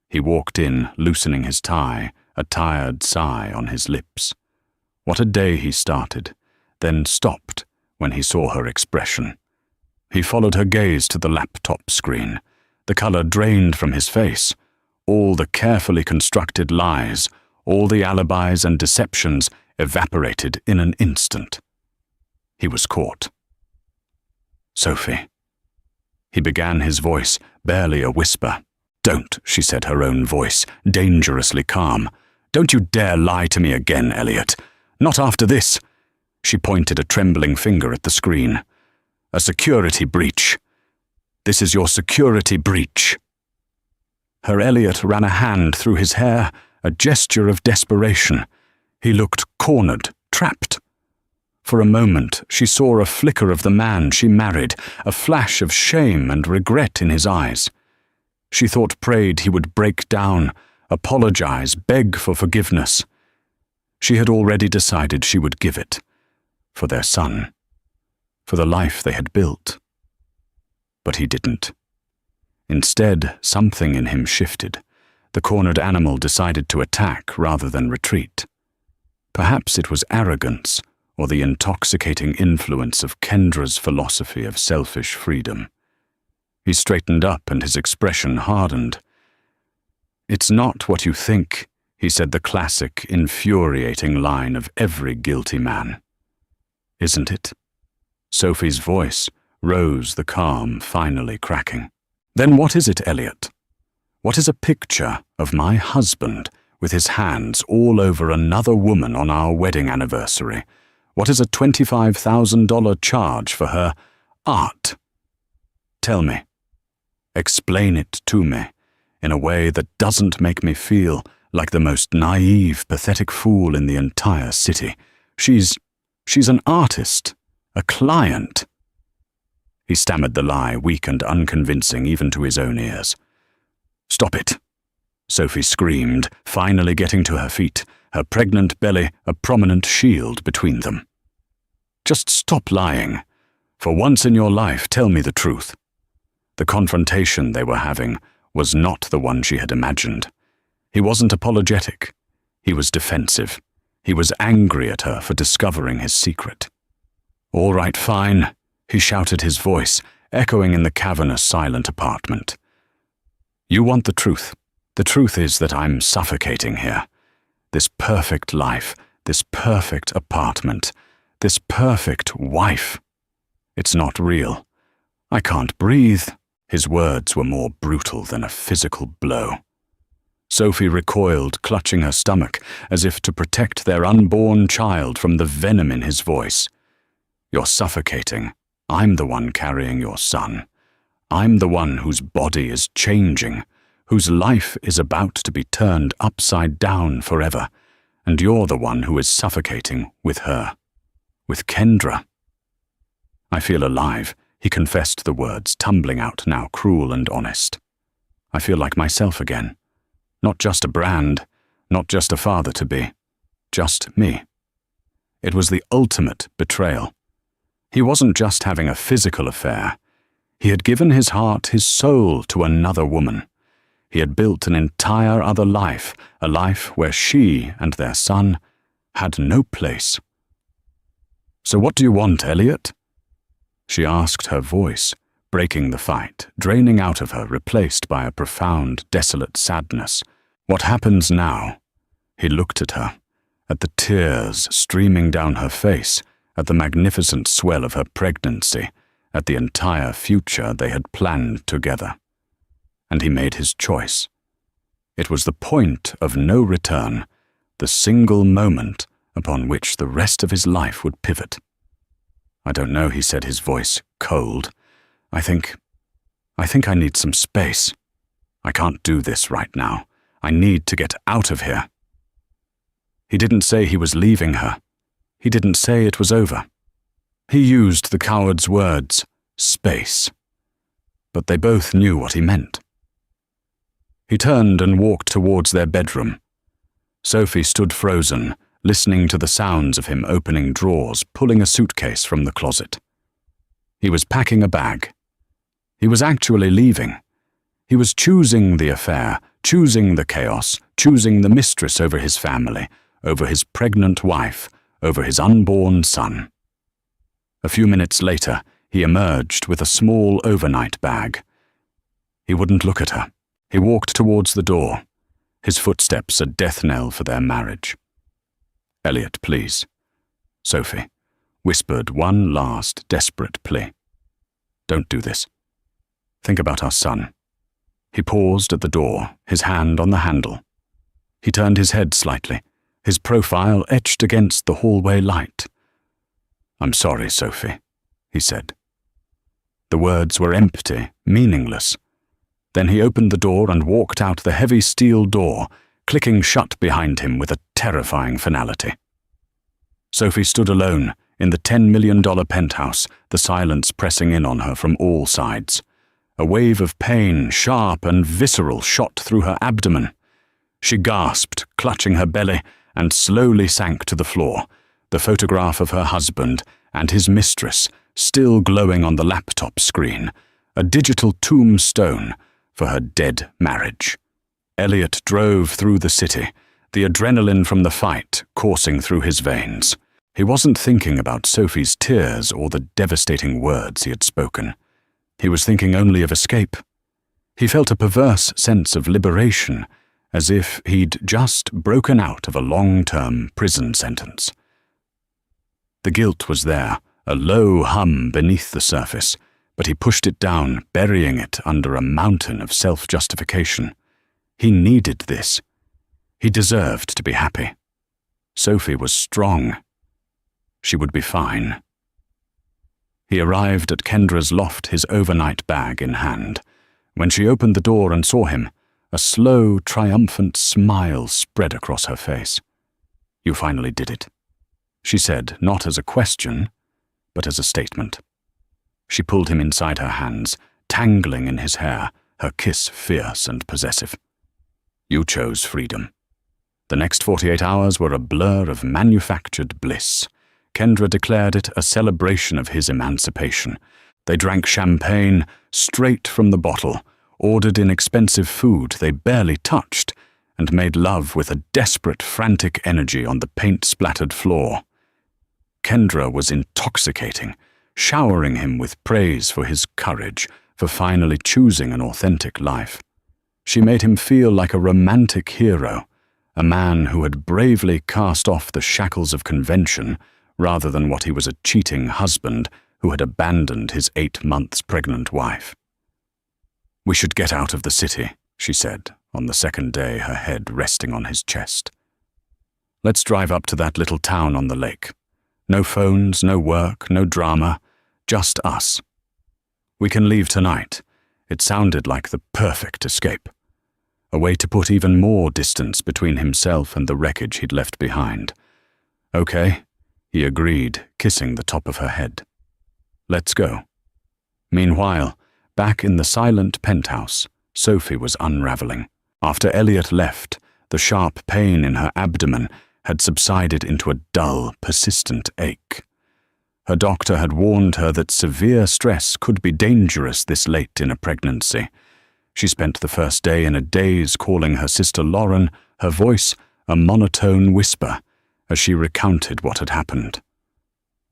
He walked in, loosening his tie, a tired sigh on his lips. What a day he started, then stopped when he saw her expression. He followed her gaze to the laptop screen. The color drained from his face. All the carefully constructed lies, all the alibis and deceptions evaporated in an instant. He was caught. Sophie. He began, his voice barely a whisper. Don't, she said, her own voice, dangerously calm. Don't you dare lie to me again, Elliot. Not after this. She pointed a trembling finger at the screen. A security breach. This is your security breach. Her Elliot ran a hand through his hair, a gesture of desperation. He looked cornered, trapped. For a moment, she saw a flicker of the man she married, a flash of shame and regret in his eyes. She prayed he would break down, apologize, beg for forgiveness. She had already decided she would give it. For their son. For the life they had built. But he didn't. Instead, something in him shifted. The cornered animal decided to attack rather than retreat. Perhaps it was arrogance, or the intoxicating influence of Kendra's philosophy of selfish freedom. He straightened up and his expression hardened. It's not what you think, he said, the classic, infuriating line of every guilty man. Isn't it? Sophie's voice rose, the calm finally cracking. Then what is it, Elliot? What is a picture of my husband with his hands all over another woman on our wedding anniversary? What is a $25,000 charge for her art? Tell me. Explain it to me in a way that doesn't make me feel like the most naive, pathetic fool in the entire city. She's an artist, a client. He stammered the lie, weak and unconvincing even to his own ears. Stop it, Sophie screamed, finally getting to her feet, her pregnant belly a prominent shield between them. Just stop lying. For once in your life, tell me the truth. The confrontation they were having was not the one she had imagined. He wasn't apologetic. He was defensive. He was angry at her for discovering his secret. All right, fine, he shouted, his voice echoing in the cavernous, silent apartment. You want the truth. The truth is that I'm suffocating here. This perfect life, this perfect apartment, this perfect wife. It's not real. I can't breathe. His words were more brutal than a physical blow. Sophie recoiled, clutching her stomach, as if to protect their unborn child from the venom in his voice. "You're suffocating. I'm the one carrying your son. I'm the one whose body is changing, whose life is about to be turned upside down forever, and you're the one who is suffocating with her. With Kendra." "I feel alive," he confessed the words, tumbling out now cruel and honest. "I feel like myself again. Not just a brand, not just a father-to-be, just me." It was the ultimate betrayal. He wasn't just having a physical affair. He had given his heart, his soul to another woman. He had built an entire other life, a life where she and their son had no place. "So what do you want, Elliot?" she asked, her voice breaking the fight, draining out of her, replaced by a profound, desolate sadness. "What happens now?" He looked at her, at the tears streaming down her face, at the magnificent swell of her pregnancy, at the entire future they had planned together. And he made his choice. It was the point of no return, the single moment upon which the rest of his life would pivot. "I don't know," he said, his voice cold. I think I need some space. I can't do this right now. I need to get out of here." He didn't say he was leaving her. He didn't say it was over. He used the coward's words, space. But they both knew what he meant. He turned and walked towards their bedroom. Sophie stood frozen, listening to the sounds of him opening drawers, pulling a suitcase from the closet. He was packing a bag. He was actually leaving. He was choosing the affair, choosing the chaos, choosing the mistress over his family, over his pregnant wife, over his unborn son. A few minutes later, he emerged with a small overnight bag. He wouldn't look at her. He walked towards the door, his footsteps a death knell for their marriage. "Elliot, please." Sophie whispered one last desperate plea. "Don't do this. Think about our son." He paused at the door, his hand on the handle. He turned his head slightly, his profile etched against the hallway light. "I'm sorry, Sophie," he said. The words were empty, meaningless. Then he opened the door and walked out the heavy steel door, clicking shut behind him with a terrifying finality. Sophie stood alone in the $10 million penthouse, the silence pressing in on her from all sides. A wave of pain, sharp and visceral, shot through her abdomen. She gasped, clutching her belly, and slowly sank to the floor, the photograph of her husband and his mistress still glowing on the laptop screen, a digital tombstone for her dead marriage. Elliot drove through the city, the adrenaline from the fight coursing through his veins. He wasn't thinking about Sophie's tears or the devastating words he had spoken. He was thinking only of escape. He felt a perverse sense of liberation, as if he'd just broken out of a long-term prison sentence. The guilt was there, a low hum beneath the surface, but he pushed it down, burying it under a mountain of self-justification. He needed this. He deserved to be happy. Sophie was strong. She would be fine. He arrived at Kendra's loft, his overnight bag in hand. When she opened the door and saw him, a slow, triumphant smile spread across her face. "You finally did it," she said, not as a question, but as a statement. She pulled him inside her hands, tangling in his hair, her kiss fierce and possessive. "You chose freedom." The next 48 hours were a blur of manufactured bliss. Kendra declared it a celebration of his emancipation. They drank champagne straight from the bottle, ordered inexpensive food they barely touched, and made love with a desperate, frantic energy on the paint-splattered floor. Kendra was intoxicating, showering him with praise for his courage, for finally choosing an authentic life. She made him feel like a romantic hero, a man who had bravely cast off the shackles of convention rather than what he was, a cheating husband who had abandoned his 8 months pregnant wife. "We should get out of the city," she said, on the second day, her head resting on his chest. Let's drive up to that little town on the lake. No phones, no work, no drama, just us. We can leave tonight. It sounded like the perfect escape. A way to put even more distance between himself and the wreckage he'd left behind. Okay, he agreed, kissing the top of her head. Let's go. Meanwhile, back in the silent penthouse, Sophie was unraveling. After Elliot left, the sharp pain in her abdomen had subsided into a dull, persistent ache. Her doctor had warned her that severe stress could be dangerous this late in a pregnancy. She spent the first day in a daze calling her sister Lauren, her voice a monotone whisper, as she recounted what had happened.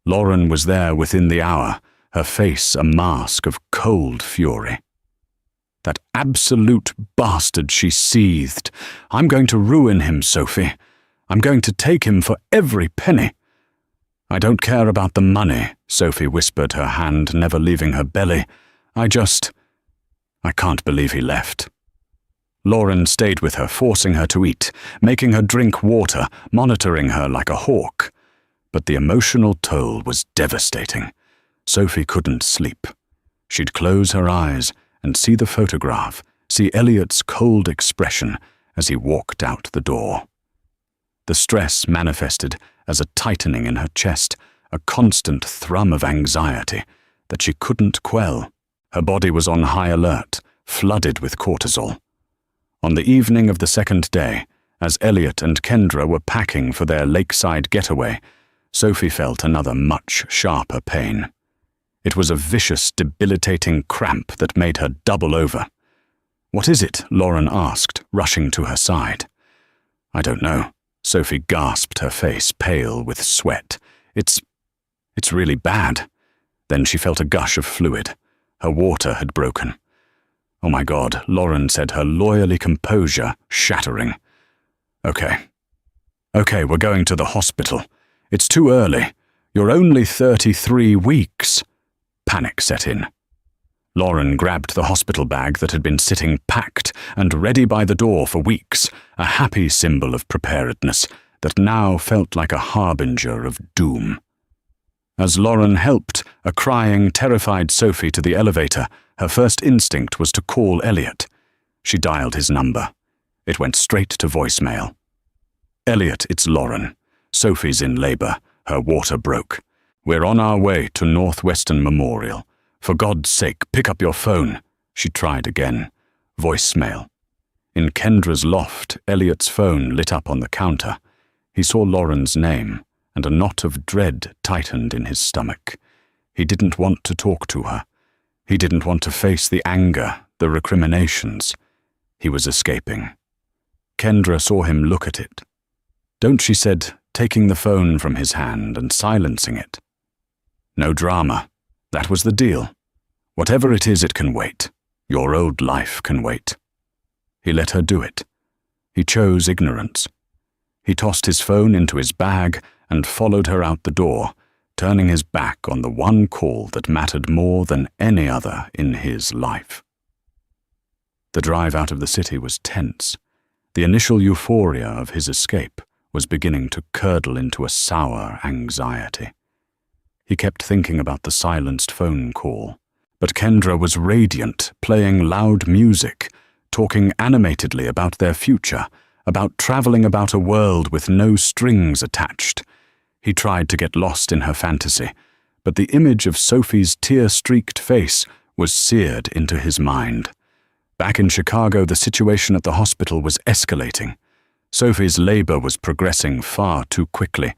Lauren was there within the hour, her face a mask of cold fury. That absolute bastard, she seethed. I'm going to ruin him, Sophie. I'm going to take him for every penny. I don't care about the money, Sophie whispered, her hand never leaving her belly. I can't believe he left. Lauren stayed with her, forcing her to eat, making her drink water, monitoring her like a hawk. But the emotional toll was devastating. Sophie couldn't sleep. She'd close her eyes and see the photograph, see Elliot's cold expression as he walked out the door. The stress manifested as a tightening in her chest, a constant thrum of anxiety that she couldn't quell. Her body was on high alert, flooded with cortisol. On the evening of the second day, as Elliot and Kendra were packing for their lakeside getaway, Sophie felt another much sharper pain. It was a vicious, debilitating cramp that made her double over. What is it? Lauren asked, rushing to her side. I don't know. Sophie gasped, her face pale with sweat. It's really bad. Then she felt a gush of fluid. Her water had broken. Oh my God, Lauren said, her lawyerly composure shattering. Okay, we're going to the hospital. It's too early. You're only 33 weeks. Panic set in. Lauren grabbed the hospital bag that had been sitting packed and ready by the door for weeks, a happy symbol of preparedness that now felt like a harbinger of doom. As Lauren helped a crying, terrified Sophie to the elevator, her first instinct was to call Elliot. She dialed his number. It went straight to voicemail. Elliot, it's Lauren. Sophie's in labor. Her water broke. We're on our way to Northwestern Memorial. For God's sake, pick up your phone. She tried again. Voicemail. In Kendra's loft, Elliot's phone lit up on the counter. He saw Lauren's name, and a knot of dread tightened in his stomach. He didn't want to talk to her. He didn't want to face the anger, the recriminations. He was escaping. Kendra saw him look at it. Don't, she said, taking the phone from his hand and silencing it. No drama. That was the deal. Whatever it is, it can wait. Your old life can wait. He let her do it. He chose ignorance. He tossed his phone into his bag and followed her out the door, turning his back on the one call that mattered more than any other in his life. The drive out of the city was tense. The initial euphoria of his escape was beginning to curdle into a sour anxiety. He kept thinking about the silenced phone call. But Kendra was radiant, playing loud music, talking animatedly about their future, about traveling about a world with no strings attached. He tried to get lost in her fantasy, but the image of Sophie's tear-streaked face was seared into his mind. Back in Chicago, the situation at the hospital was escalating. Sophie's labor was progressing far too quickly,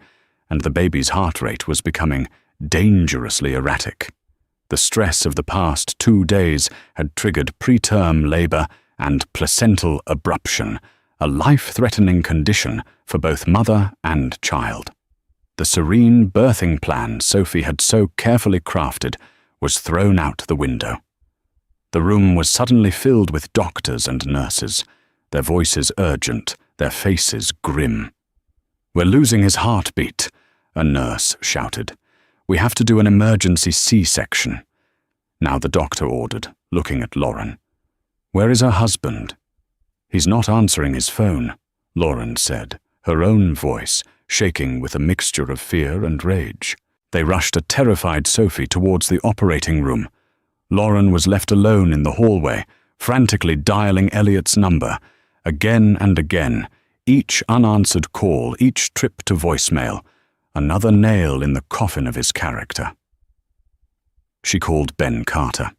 and the baby's heart rate was becoming dangerously erratic. The stress of the past 2 days had triggered preterm labor and placental abruption, a life-threatening condition for both mother and child. The serene birthing plan Sophie had so carefully crafted was thrown out the window. The room was suddenly filled with doctors and nurses, their voices urgent, their faces grim. "We're losing his heartbeat," a nurse shouted. "We have to do an emergency C-section." Now the doctor ordered, looking at Lauren. "Where is her husband?" "He's not answering his phone," Lauren said, her own voice shaking with a mixture of fear and rage. They rushed a terrified Sophie towards the operating room. Lauren was left alone in the hallway, frantically dialing Elliot's number, again and again, each unanswered call, each trip to voicemail, another nail in the coffin of his character. She called Ben Carter.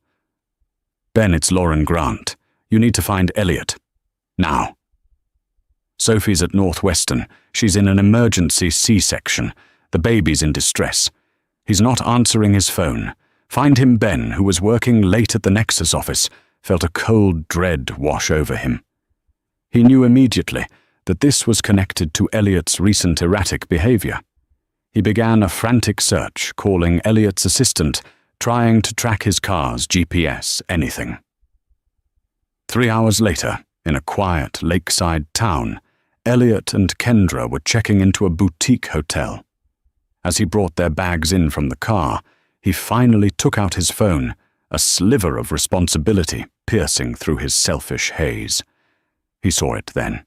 "Ben, it's Lauren Grant. You need to find Elliot. Now." "Sophie's at Northwestern. She's in an emergency C-section. The baby's in distress. He's not answering his phone. Find him." Ben, who was working late at the Nexus office, felt a cold dread wash over him. He knew immediately that this was connected to Elliot's recent erratic behavior. He began a frantic search, calling Elliot's assistant, trying to track his car's GPS, anything. 3 hours later, in a quiet lakeside town, Elliot and Kendra were checking into a boutique hotel. As he brought their bags in from the car, he finally took out his phone, a sliver of responsibility piercing through his selfish haze. He saw it then.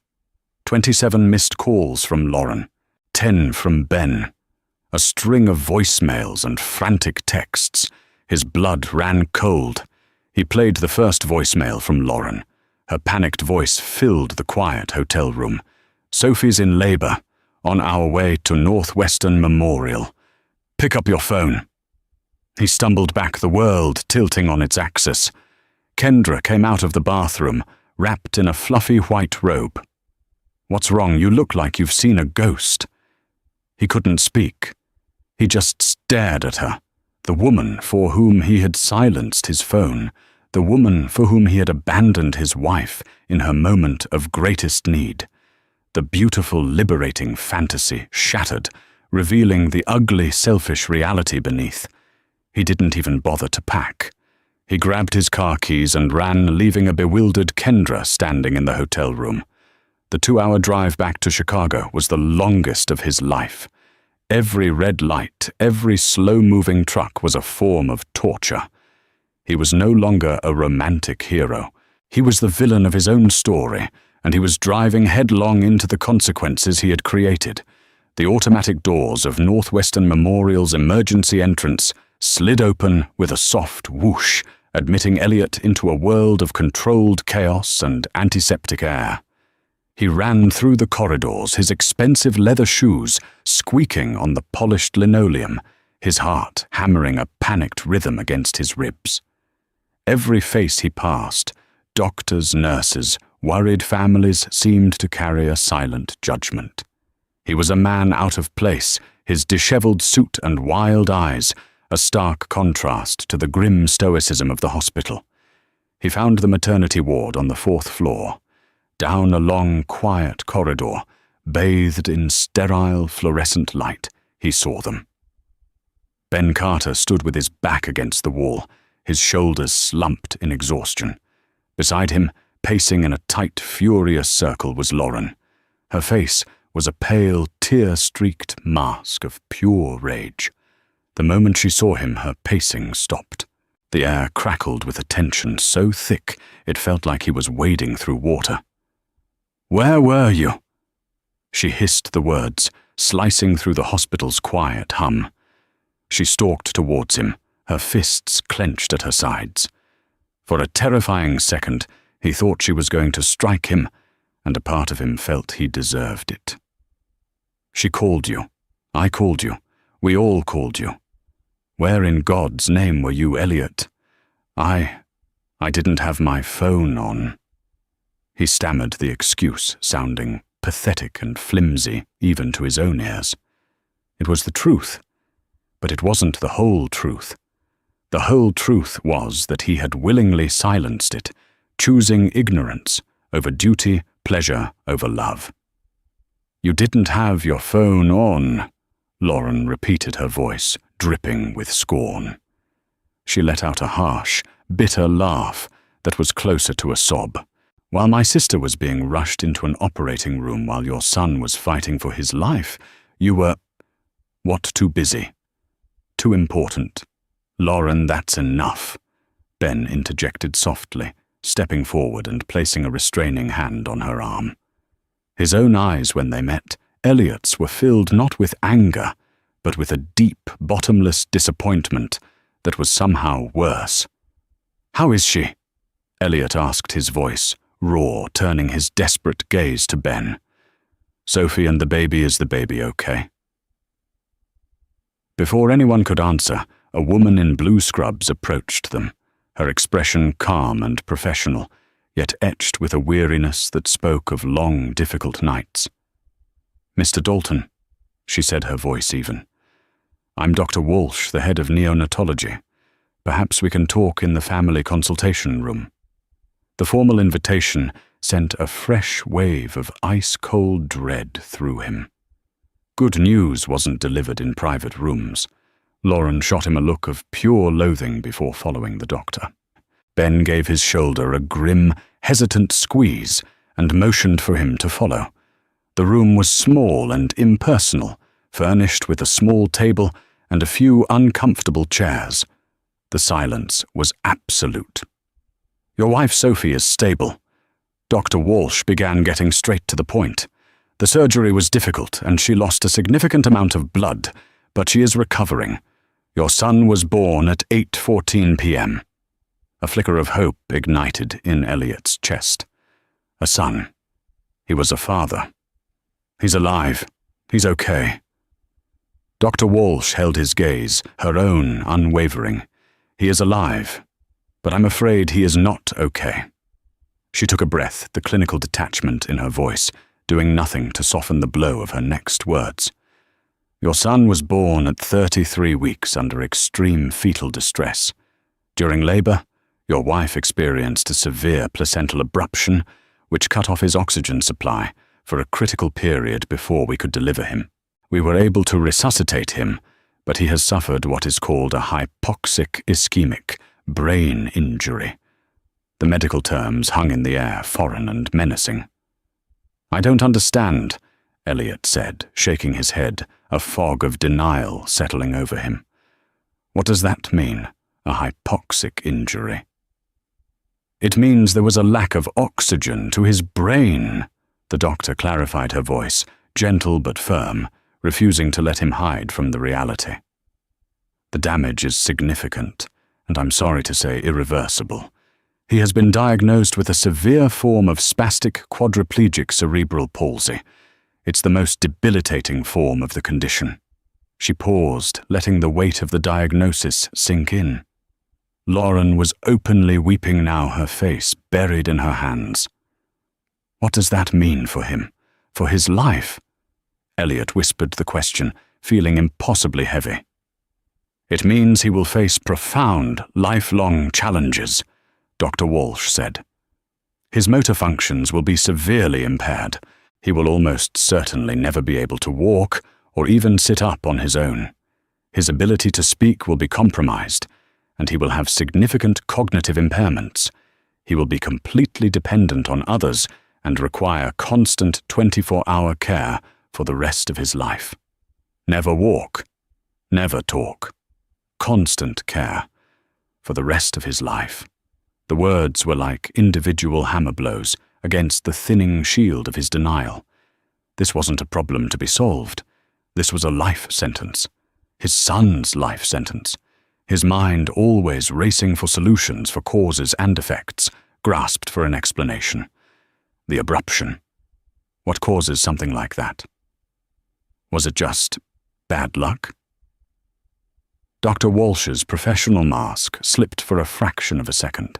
27 missed calls from Lauren, 10 from Ben, a string of voicemails and frantic texts. His blood ran cold. He played the first voicemail from Lauren. Her panicked voice filled the quiet hotel room. "Sophie's in labor, on our way to Northwestern Memorial. Pick up your phone." He stumbled back, the world tilting on its axis. Kendra came out of the bathroom, wrapped in a fluffy white robe. "What's wrong? You look like you've seen a ghost." He couldn't speak. He just stared at her, the woman for whom he had silenced his phone, the woman for whom he had abandoned his wife in her moment of greatest need. The beautiful, liberating fantasy shattered, revealing the ugly, selfish reality beneath. He didn't even bother to pack. He grabbed his car keys and ran, leaving a bewildered Kendra standing in the hotel room. The 2-hour drive back to Chicago was the longest of his life. Every red light, every slow-moving truck was a form of torture. He was no longer a romantic hero. He was the villain of his own story, and he was driving headlong into the consequences he had created. The automatic doors of Northwestern Memorial's emergency entrance slid open with a soft whoosh, admitting Elliot into a world of controlled chaos and antiseptic air. He ran through the corridors, his expensive leather shoes squeaking on the polished linoleum, his heart hammering a panicked rhythm against his ribs. Every face he passed, doctors, nurses, worried families, seemed to carry a silent judgment. He was a man out of place, his disheveled suit and wild eyes, a stark contrast to the grim stoicism of the hospital. He found the maternity ward on the 4th floor. Down a long, quiet corridor, bathed in sterile, fluorescent light, he saw them. Ben Carter stood with his back against the wall, his shoulders slumped in exhaustion. Beside him, pacing in a tight, furious circle, was Lauren. Her face was a pale, tear-streaked mask of pure rage. The moment she saw him, her pacing stopped. The air crackled with a tension so thick it felt like he was wading through water. "Where were you?" She hissed the words, slicing through the hospital's quiet hum. She stalked towards him, her fists clenched at her sides. For a terrifying second, he thought she was going to strike him, and a part of him felt he deserved it. "She called you. I called you. We all called you. Where in God's name were you, Elliot? I didn't have my phone on." He stammered the excuse, sounding pathetic and flimsy even to his own ears. It was the truth, but it wasn't the whole truth. The whole truth was that he had willingly silenced it, choosing ignorance over duty, pleasure over love. "You didn't have your phone on," Lauren repeated, her voice dripping with scorn. She let out a harsh, bitter laugh that was closer to a sob. "While my sister was being rushed into an operating room while your son was fighting for his life, you were—" "What, too busy? Too important?" "Lauren, that's enough," Ben interjected softly, stepping forward and placing a restraining hand on her arm. His own eyes, when they met, Elliot's, were filled not with anger, but with a deep, bottomless disappointment that was somehow worse. "How is she?" Elliot asked, his voice raw, turning his desperate gaze to Ben. "Sophie and the baby, is the baby okay?" Before anyone could answer, a woman in blue scrubs approached them, her expression calm and professional, yet etched with a weariness that spoke of long, difficult nights. "Mr. Dalton," she said, her voice even. "I'm Dr. Walsh, the head of neonatology. Perhaps we can talk in the family consultation room." The formal invitation sent a fresh wave of ice-cold dread through him. Good news wasn't delivered in private rooms. Lauren shot him a look of pure loathing before following the doctor. Ben gave his shoulder a grim, hesitant squeeze and motioned for him to follow. The room was small and impersonal, furnished with a small table and a few uncomfortable chairs. The silence was absolute. "Your wife Sophie is stable." Dr. Walsh began getting straight to the point. "The surgery was difficult and she lost a significant amount of blood, but she is recovering. Your son was born at 8:14 p.m. A flicker of hope ignited in Elliot's chest. A son. He was a father. "He's alive. He's okay." Dr. Walsh held his gaze, her own unwavering. "He is alive, but I'm afraid he is not okay." She took a breath, the clinical detachment in her voice, doing nothing to soften the blow of her next words. "Your son was born at 33 weeks under extreme fetal distress. During labor, your wife experienced a severe placental abruption, which cut off his oxygen supply for a critical period before we could deliver him. We were able to resuscitate him, but he has suffered what is called a hypoxic ischemic brain injury. The medical terms hung in the air, foreign and menacing. "I don't understand," Elliot said, shaking his head, a fog of denial settling over him. "What does that mean, a hypoxic injury?" "It means there was a lack of oxygen to his brain," the doctor clarified, her voice, gentle but firm, refusing to let him hide from the reality. "The damage is significant, and I'm sorry to say irreversible. He has been diagnosed with a severe form of spastic quadriplegic cerebral palsy. It's the most debilitating form of the condition." She paused, letting the weight of the diagnosis sink in. Lauren was openly weeping now, her face buried in her hands. "What does that mean for him? For his life?" Elliot whispered the question, feeling impossibly heavy. "It means he will face profound, lifelong challenges," Dr. Walsh said. "His motor functions will be severely impaired. He will almost certainly never be able to walk or even sit up on his own. His ability to speak will be compromised, and he will have significant cognitive impairments. He will be completely dependent on others and require constant 24-hour care for the rest of his life. Never walk, never talk. Constant care for the rest of his life." The words were like individual hammer blows against the thinning shield of his denial. This wasn't a problem to be solved. This was a life sentence. His son's life sentence. His mind, always racing for solutions for causes and effects, grasped for an explanation. The abruption. What causes something like that? Was it just bad luck? Dr. Walsh's professional mask slipped for a fraction of a second.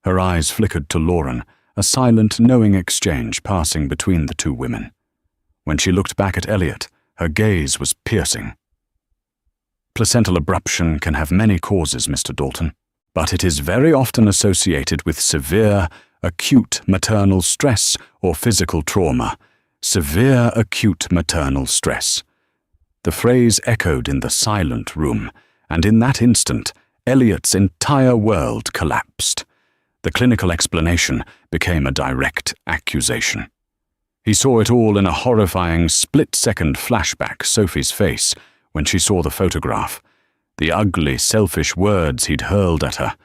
Her eyes flickered to Lauren, a silent, knowing exchange passing between the two women. When she looked back at Elliot, her gaze was piercing. "Placental abruption can have many causes, Mr. Dalton, but it is very often associated with severe, acute maternal stress or physical trauma. Severe acute maternal stress." The phrase echoed in the silent room, and in that instant, Elliot's entire world collapsed. The clinical explanation became a direct accusation. He saw it all in a horrifying split-second flashback, Sophie's face, when she saw the photograph. The ugly, selfish words he'd hurled at her.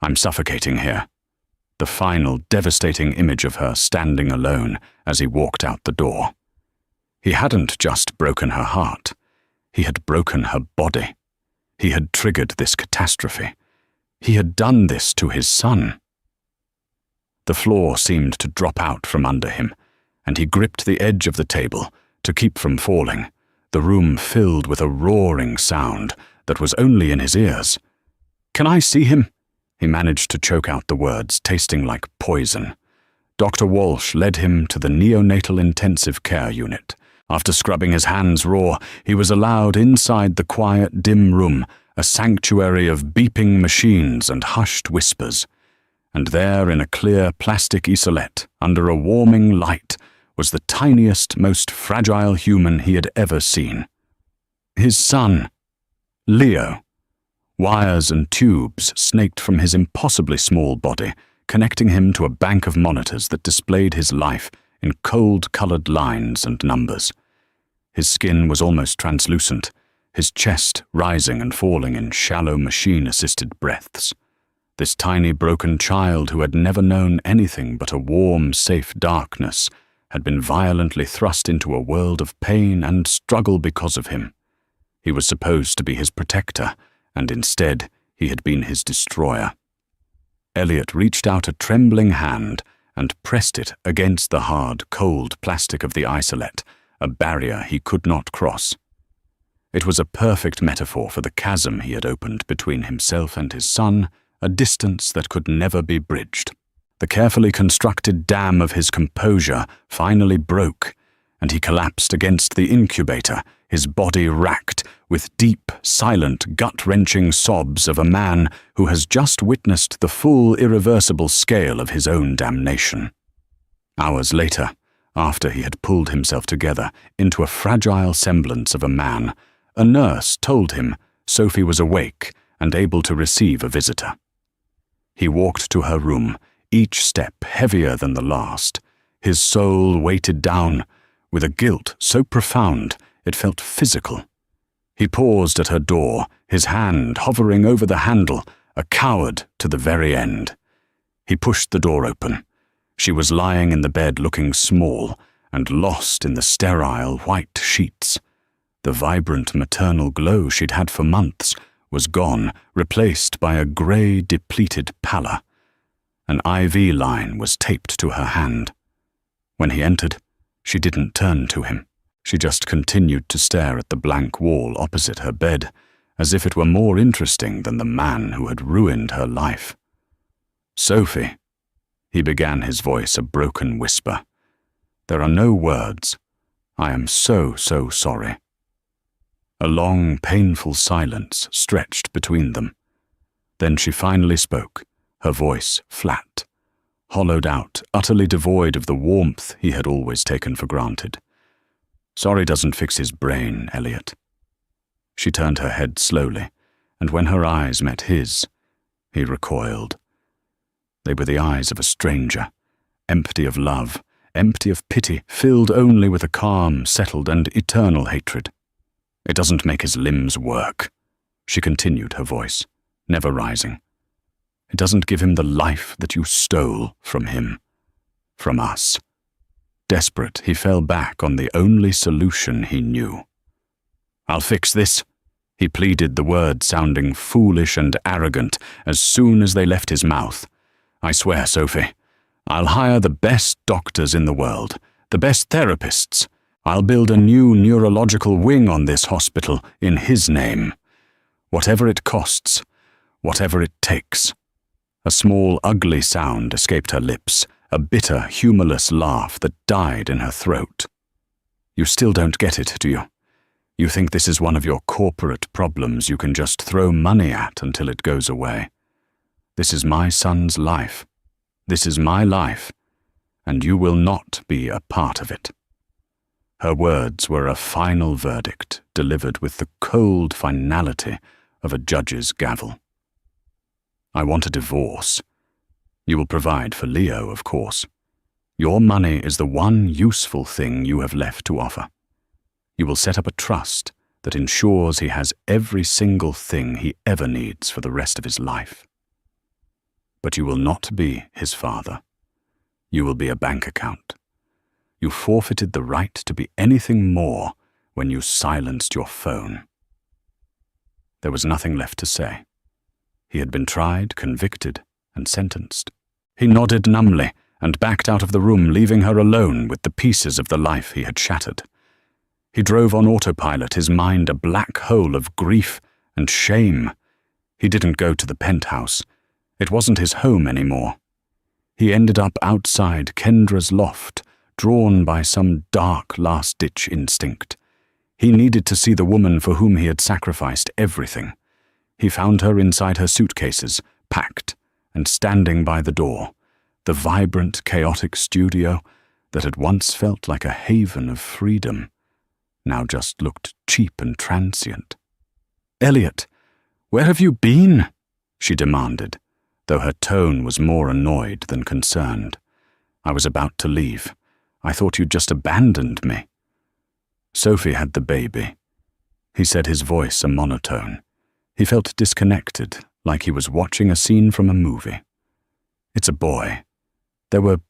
"I'm suffocating here. the final devastating image of her standing alone as he walked out the door. He hadn't just broken her heart. He had broken her body. He had triggered this catastrophe. He had done this to his son. The floor seemed to drop out from under him, and he gripped the edge of the table to keep from falling, the room filled with a roaring sound that was only in his ears. "Can I see him?" He managed to choke out the words, tasting like poison. Dr. Walsh led him to the neonatal intensive care unit. After scrubbing his hands raw, he was allowed inside the quiet, dim room, a sanctuary of beeping machines and hushed whispers. And there, in a clear plastic isolette, under a warming light, was the tiniest, most fragile human he had ever seen. His son, Leo. Wires and tubes snaked from his impossibly small body, connecting him to a bank of monitors that displayed his life in cold-colored lines and numbers. His skin was almost translucent, his chest rising and falling in shallow machine-assisted breaths. This tiny broken child who had never known anything but a warm, safe darkness had been violently thrust into a world of pain and struggle because of him. He was supposed to be his protector, and instead he had been his destroyer. Elliot reached out a trembling hand and pressed it against the hard, cold plastic of the isolette, a barrier he could not cross. It was a perfect metaphor for the chasm he had opened between himself and his son, a distance that could never be bridged. The carefully constructed dam of his composure finally broke, and he collapsed against the incubator, his body racked with deep, silent, gut-wrenching sobs of a man who has just witnessed the full, irreversible scale of his own damnation. Hours later, after he had pulled himself together into a fragile semblance of a man, a nurse told him Sophie was awake and able to receive a visitor. He walked to her room, each step heavier than the last, his soul weighted down with a guilt so profound it felt physical. He paused at her door, his hand hovering over the handle, a coward to the very end. He pushed the door open. She was lying in the bed looking small and lost in the sterile white sheets. The vibrant maternal glow she'd had for months was gone, replaced by a grey, depleted pallor. An IV line was taped to her hand. When he entered, she didn't turn to him. She just continued to stare at the blank wall opposite her bed, as if it were more interesting than the man who had ruined her life. "Sophie," he began, his voice a broken whisper. "There are no words. I am so sorry." A long, painful silence stretched between them. Then she finally spoke, her voice flat, hollowed out, utterly devoid of the warmth he had always taken for granted. "Sorry doesn't fix his brain, Elliot." She turned her head slowly, and when her eyes met his, he recoiled. They were the eyes of a stranger, empty of love, empty of pity, filled only with a calm, settled, and eternal hatred. "It doesn't make his limbs work," she continued, her voice never rising. "It doesn't give him the life that you stole from him, from us." Desperate, he fell back on the only solution he knew. "I'll fix this," he pleaded, the words sounding foolish and arrogant as soon as they left his mouth. "I swear, Sophie, I'll hire the best doctors in the world, the best therapists. I'll build a new neurological wing on this hospital in his name. Whatever it costs, whatever it takes." A small, ugly sound escaped her lips, a bitter, humorless laugh that died in her throat. "You still don't get it, do you? You think this is one of your corporate problems you can just throw money at until it goes away. This is my son's life. This is my life, and you will not be a part of it." Her words were a final verdict delivered with the cold finality of a judge's gavel. "I want a divorce. You will provide for Leo, of course. Your money is the one useful thing you have left to offer. You will set up a trust that ensures he has every single thing he ever needs for the rest of his life." but you will not be his father. You will be a bank account. You forfeited the right to be anything more when you silenced your phone. There was nothing left to say. He had been tried, convicted, and sentenced. He nodded numbly and backed out of the room, leaving her alone with the pieces of the life he had shattered. He drove on autopilot, his mind a black hole of grief and shame. He didn't go to the penthouse. It wasn't his home anymore. He ended up outside Kendra's loft, drawn by some dark last-ditch instinct. He needed to see the woman for whom he had sacrificed everything. He found her inside her suitcases, packed, and standing by the door, the vibrant, chaotic studio that had once felt like a haven of freedom, now just looked cheap and transient. "Elliot, where have you been?" she demanded, though her tone was more annoyed than concerned. "I was about to leave. I thought you'd just abandoned me." Sophie had the baby. He said, his voice a monotone. He felt disconnected, like he was watching a scene from a movie. "It's a boy. There were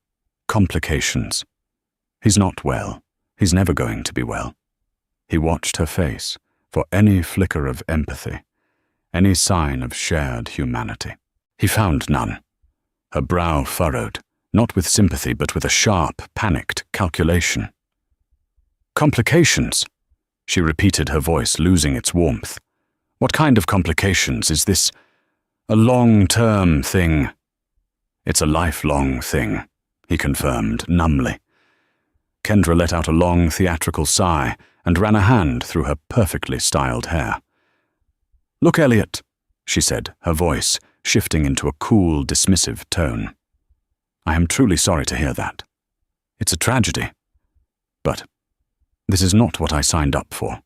complications. He's not well. He's never going to be well." He watched her face for any flicker of empathy, any sign of shared humanity. He found none. Her brow furrowed, not with sympathy but with a sharp, panicked calculation. "Complications?" she repeated, her voice losing its warmth. "What kind of complications? Is this a long-term thing?" "It's a lifelong thing," he confirmed numbly. Kendra let out a long theatrical sigh and ran a hand through her perfectly styled hair. "Look, Elliot," she said, her voice shifting into a cool, dismissive tone. "I am truly sorry to hear that. It's a tragedy. But this is not what I signed up for."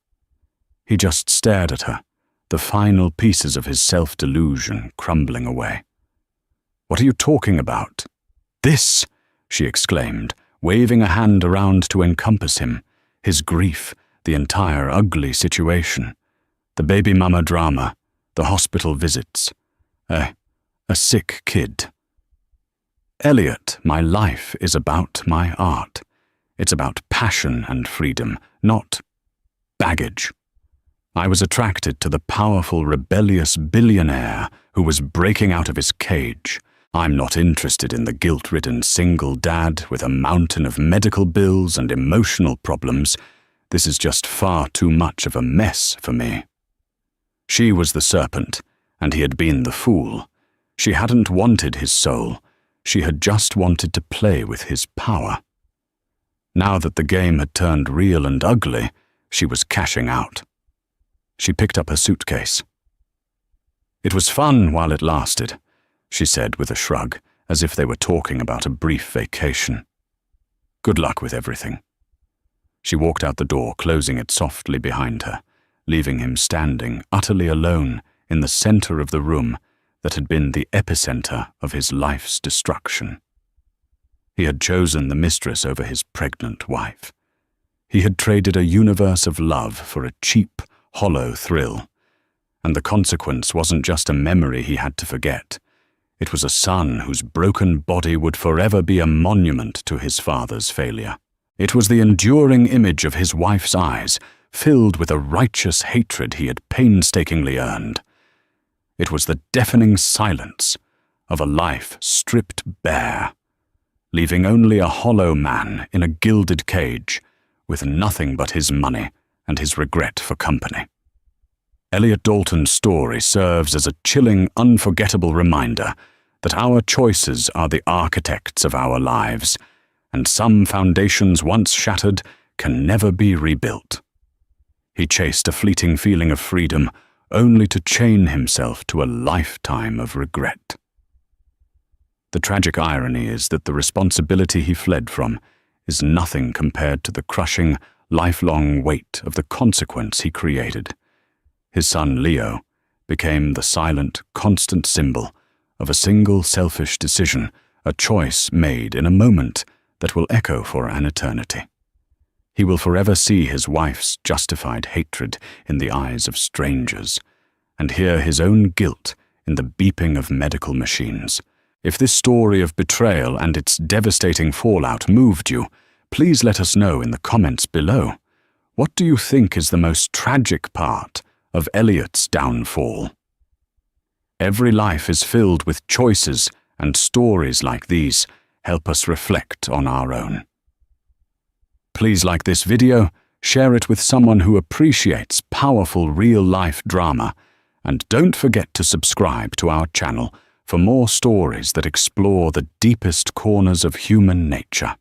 He just stared at her, the final pieces of his self-delusion crumbling away. "What are you talking about?" "This," she exclaimed, waving a hand around to encompass him, his grief, the entire ugly situation, the baby mama drama, the hospital visits, a sick kid. "Elliot, my life is about my art. It's about passion and freedom, not baggage. I was attracted to the powerful, rebellious billionaire who was breaking out of his cage. I'm not interested in the guilt-ridden single dad with a mountain of medical bills and emotional problems. This is just far too much of a mess for me." She was the serpent, and he had been the fool. She hadn't wanted his soul. She had just wanted to play with his power. Now that the game had turned real and ugly, she was cashing out. She picked up her suitcase. "It was fun while it lasted," she said with a shrug, as if they were talking about a brief vacation. "Good luck with everything." She walked out the door, closing it softly behind her, leaving him standing utterly alone in the center of the room that had been the epicenter of his life's destruction. He had chosen the mistress over his pregnant wife. He had traded a universe of love for a cheap, hollow thrill, and the consequence wasn't just a memory he had to forget. It was a son whose broken body would forever be a monument to his father's failure. It was the enduring image of his wife's eyes, filled with a righteous hatred he had painstakingly earned. It was the deafening silence of a life stripped bare, leaving only a hollow man in a gilded cage with nothing but his money and his regret for company. Elliot Dalton's story serves as a chilling, unforgettable reminder that our choices are the architects of our lives, and some foundations once shattered can never be rebuilt. He chased a fleeting feeling of freedom, only to chain himself to a lifetime of regret. The tragic irony is that the responsibility he fled from is nothing compared to the crushing, lifelong weight of the consequence he created. His son Leo became the silent, constant symbol of a single selfish decision, a choice made in a moment that will echo for an eternity. He will forever see his wife's justified hatred in the eyes of strangers, and hear his own guilt in the beeping of medical machines, If this story of betrayal and its devastating fallout moved you, please let us know in the comments below. What do you think is the most tragic part of Elliot's downfall? Every life is filled with choices, and stories like these help us reflect on our own. Please like this video, share it with someone who appreciates powerful real-life drama, and don't forget to subscribe to our channel for more stories that explore the deepest corners of human nature.